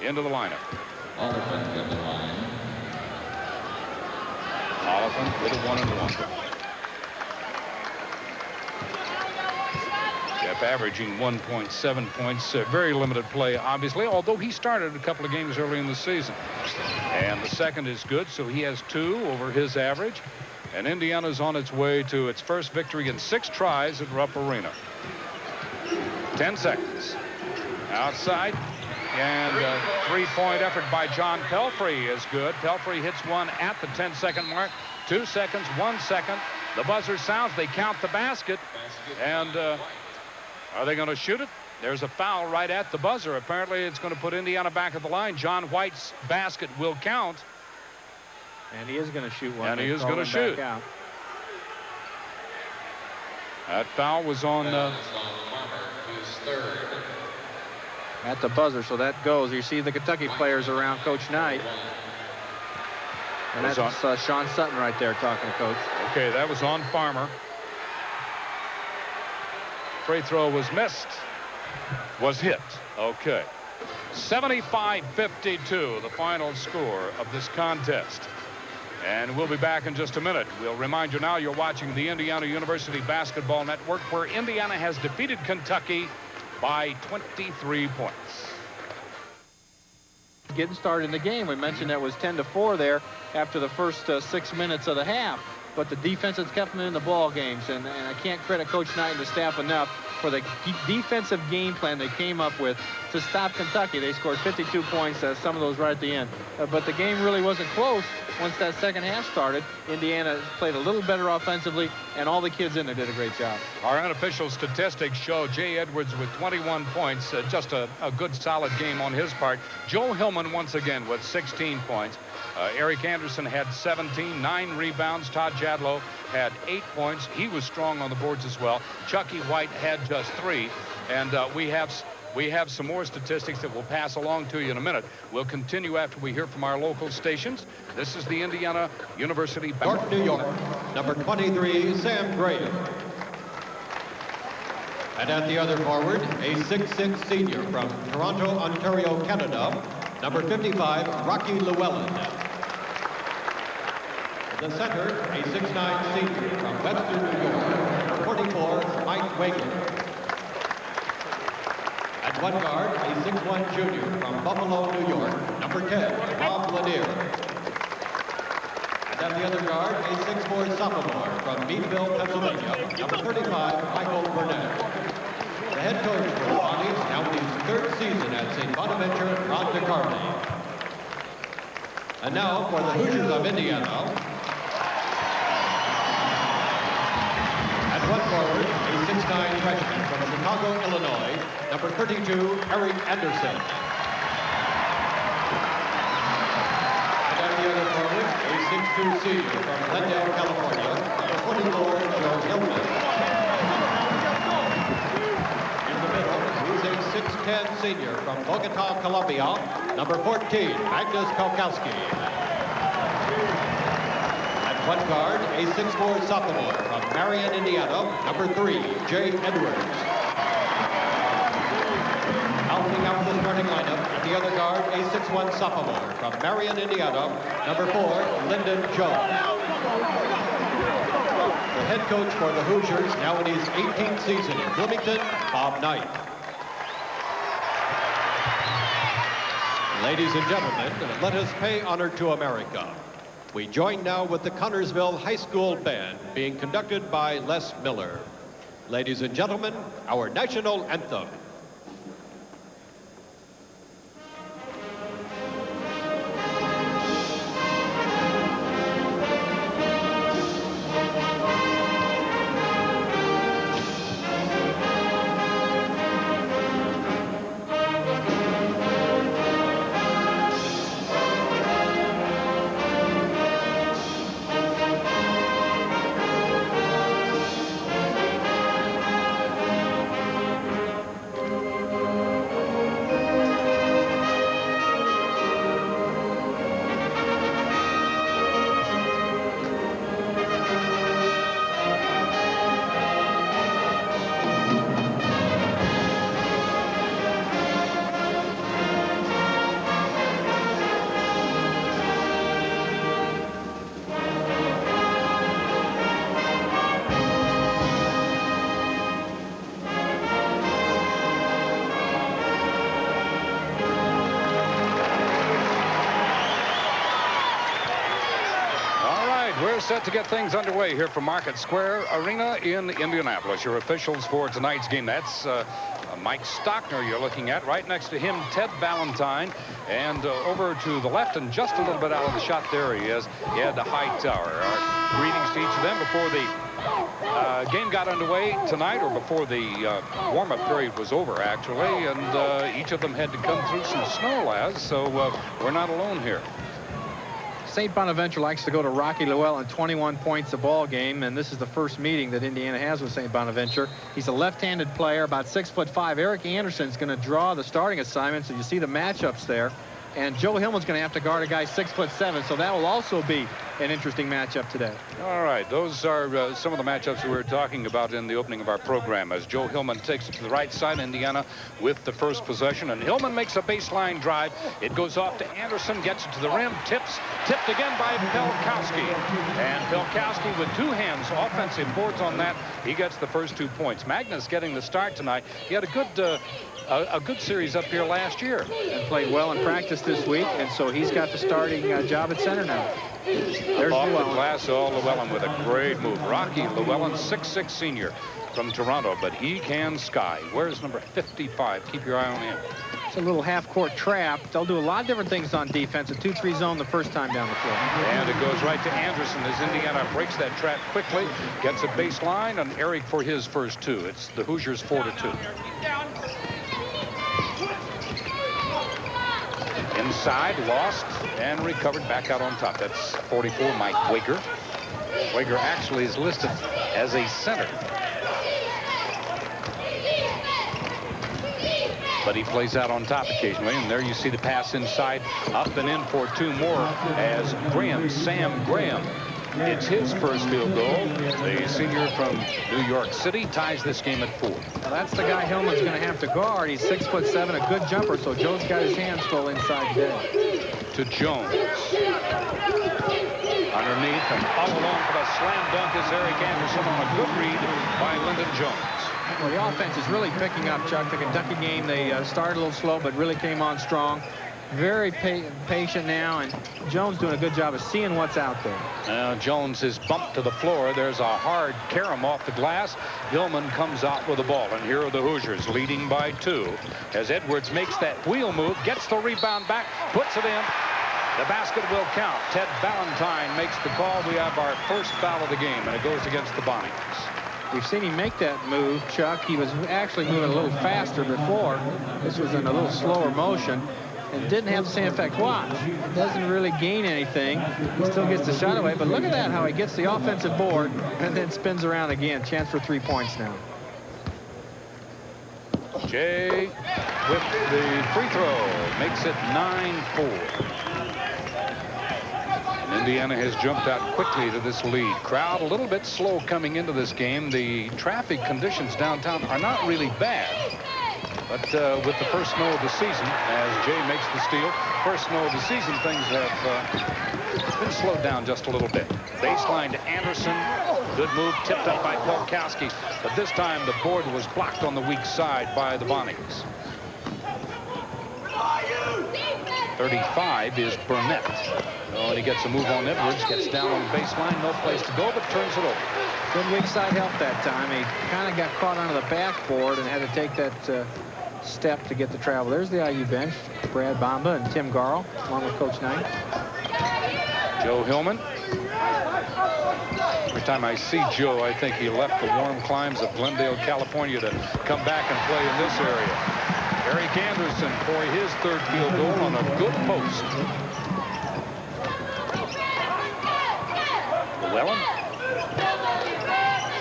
lineup. Oliphant in the line. Oliphant with a 1-and-1. Jeff averaging 1.7 points. Very limited play, obviously, although he started a couple of games early in the season. And the second is good, so he has 2 over his average. And Indiana's on its way to its first victory in 6 tries at Rupp Arena. 10 seconds. Outside. And a 3-point effort by John Pelfrey is good. Pelfrey hits one at the 10-second mark. 2 seconds, 1 second. The buzzer sounds. They count the basket. And are they going to shoot it? There's a foul right at the buzzer. Apparently, it's going to put Indiana back at the line. John White's basket will count. And he is going to shoot one. And he is going to shoot. That foul was on at the buzzer, so that goes. You see the Kentucky players around Coach Knight. And that's Sean Sutton right there talking to Coach. Okay, that was on Farmer. Free throw was missed. Was hit. Okay. 75-52, the final score of this contest. And we'll be back in just a minute. We'll remind you now you're watching the Indiana University Basketball Network, where Indiana has defeated Kentucky by 23 points. Getting started in the game. We mentioned that was 10-4 there after the first 6 minutes of the half. But the defense has kept them in the ball games. And I can't credit Coach Knight and the staff enough for the defensive game plan they came up with to stop Kentucky. They scored 52 points, some of those right at the end. But the game really wasn't close once that second half started. Indiana played a little better offensively, and all the kids in there did a great job. Our unofficial statistics show Jay Edwards with 21 points, just a good solid game on his part. Joe Hillman once again with 16 points. Eric Anderson had 17, 9 rebounds. Todd Jadlow had 8 points. He was strong on the boards as well. Chucky White had just 3. And we have some more statistics that we'll pass along to you in a minute. We'll continue after we hear from our local stations. This is the Indiana University York, New York, number 23, Sam Graham. And at the other forward, a 6'6" senior from Toronto, Ontario, Canada, number 55, Rocky Llewellyn. In the center, a 6'9" senior from Webster, New York, number 44, Mike Wager. At one guard, a 6'1" junior from Buffalo, New York, number 10, Bob Lanier. And at the other guard, a 6'4" sophomore from Meadville, Pennsylvania, number 35, Michael Burnett. The head coach for the Bonnies, now in his 3rd season at St. Bonaventure, Ron DeCarly. And now for the Hoosiers of Indiana. At one forward, a 6'9" freshman from Chicago, Illinois, number 32, Eric Anderson. And at the other forward, a 6'2" senior from Glendale, California, number 44, Joe Hillman. In the middle, he's a 6'10" senior from Bogota, Colombia, number 14, Magnus Pelkowski. At one guard, a 6'4" sophomore from Marion, Indiana, number 3, Jay Edwards. Helping out the starting lineup. In the other guard, a 6'1" sophomore from Marion, Indiana, number 4, Lyndon Jones. The head coach for the Hoosiers, now in his 18th season in Bloomington, Bob Knight. Ladies and gentlemen, let us pay honor to America. We join now with the Connorsville High School Band, being conducted by Les Miller. Ladies and gentlemen, our national anthem. We're set to get things underway here from Market Square Arena in Indianapolis. Your officials for tonight's game. That's Mike Stockner you're looking at. Right next to him, Ted Valentine. And over to the left and just a little bit out of the shot, there he is, Ed Hightower. Our greetings to each of them before the game got underway tonight, or before the warm-up period was over, actually. And each of them had to come through some snow, lads, so we're not alone here. St. Bonaventure likes to go to Rocky Llewellyn 21 points a ball game, and this is the first meeting that Indiana has with St. Bonaventure. He's a left-handed player, about 6'5". Eric Anderson's going to draw the starting assignment, so you see the matchups there. And Joe Hillman's going to have to guard a guy 6'7", so that will also be an interesting matchup today. All right, those are some of the matchups we were talking about in the opening of our program, as Joe Hillman takes it to the right side, Indiana with the first possession, and Hillman makes a baseline drive. It goes off to Anderson, gets it to the rim, tipped again by Pelkowski. And Pelkowski with two hands, offensive boards on that. He gets the first 2 points. Magnus getting the start tonight. He had a good series up here last year. And played well in practice this week, and so he's got the starting job at center now. There's off Llewellyn. the glass, Llewellyn with a great move. Rocky Llewellyn, 6'6" senior from Toronto, but he can sky. Where's number 55? Keep your eye on him. It's a little half-court trap. They'll do a lot of different things on defense. A 2-3 zone the first time down the floor. And it goes right to Anderson as Indiana breaks that trap quickly, gets a baseline, and Eric for his first two. It's the Hoosiers 4-2. Inside, lost, and recovered back out on top. That's 44, Mike Wager. Wager actually is listed as a center, but he plays out on top occasionally. And there you see the pass inside, up and in for two more as Sam Graham, it's his first field goal. The senior from New York City ties this game at 4. Well, that's the guy Hillman's going to have to guard. He's 6'7", a good jumper, so Jones got his hands full inside today. To Jones. Underneath and all along for the slam dunk is Eric Anderson on a good read by Lyndon Jones. Well, the offense is really picking up, Chuck. The Kentucky game, they started a little slow, but really came on strong. Very patient now, and Jones doing a good job of seeing what's out there. Jones is bumped to the floor. There's a hard carom off the glass. Hillman comes out with the ball, and here are the Hoosiers leading by 2 as Edwards makes that wheel move, gets the rebound back, puts it in. The basket will count. Ted Valentine makes the call. We have our first foul of the game, and it goes against the Bonnies. We've seen him make that move, Chuck. He was actually moving a little faster before. This was in a little slower motion. And didn't have the same effect. Watch. Doesn't really gain anything. He still gets the shot away. But look at that, how he gets the offensive board and then spins around again. Chance for 3 points now. Jay with the free throw makes it 9-4. Indiana has jumped out quickly to this lead. Crowd a little bit slow coming into this game. The traffic conditions downtown are not really bad. But with the first snow of the season, as Jay makes the steal, first snow of the season, things have been slowed down just a little bit. Baseline to Anderson. Good move, tipped up by Pelkowski. But this time the board was blocked on the weak side by the Bonnies. 35 is Burnett. Oh, and he gets a move on Edwards, gets down on the baseline, no place to go, but turns it over. Good weak side help that time. He kind of got caught onto the backboard and had to take that step to get the travel. There's the IU bench. Brad Bamba and Tim Garl, along with Coach Knight. Joe Hillman. Every time I see Joe, I think he left the warm climes of Glendale, California to come back and play in this area. Eric Anderson for his third field goal on a good post. Llewellyn.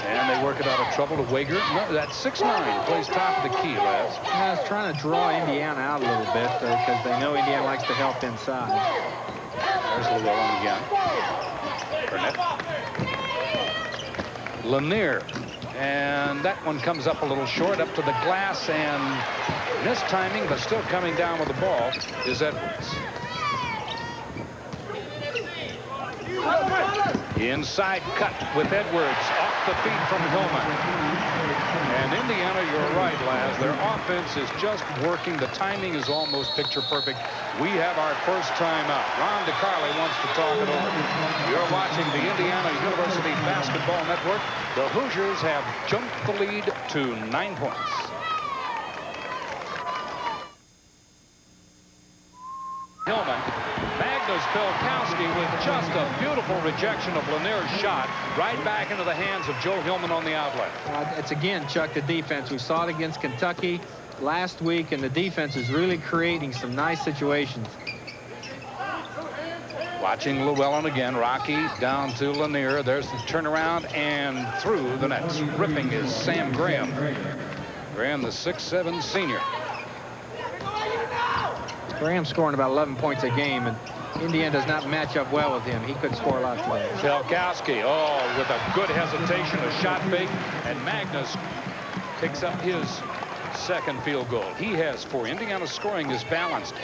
And they work it out of trouble to Wager. No, that's 6'9", plays top of the key, Les. Yeah, it's trying to draw Indiana out a little bit because they know Indiana likes to help inside. There's Llewellyn again. Burnett. Lanier. And that one comes up a little short, up to the glass, and missed timing, but still coming down with the ball is Edwards. Inside cut with Edwards, off the feet from Hillman. And Indiana, you're right, Laz, their offense is just working. The timing is almost picture perfect. We have our first timeout. Ron DeCarli wants to talk it over. You're watching the Indiana University Basketball Network. The Hoosiers have jumped the lead to 9 points. Hillman. Magnus Pelkowski with just a beautiful rejection of Lanier's shot right back into the hands of Joe Hillman on the outlet. It's again, Chuck, the defense. We saw it against Kentucky last week, and the defense is really creating some nice situations. Watching Llewellyn again. Rocky down to Lanier. There's the turnaround and through the nets. Ripping is Sam Graham. Graham, the 6'7" senior. Graham scoring about 11 points a game, and Indiana does not match up well with him. He could score a lot today. Pelkowski, oh, with a good hesitation, a shot fake, and Magnus picks up his second field goal. He has 4. Indiana's scoring is balanced.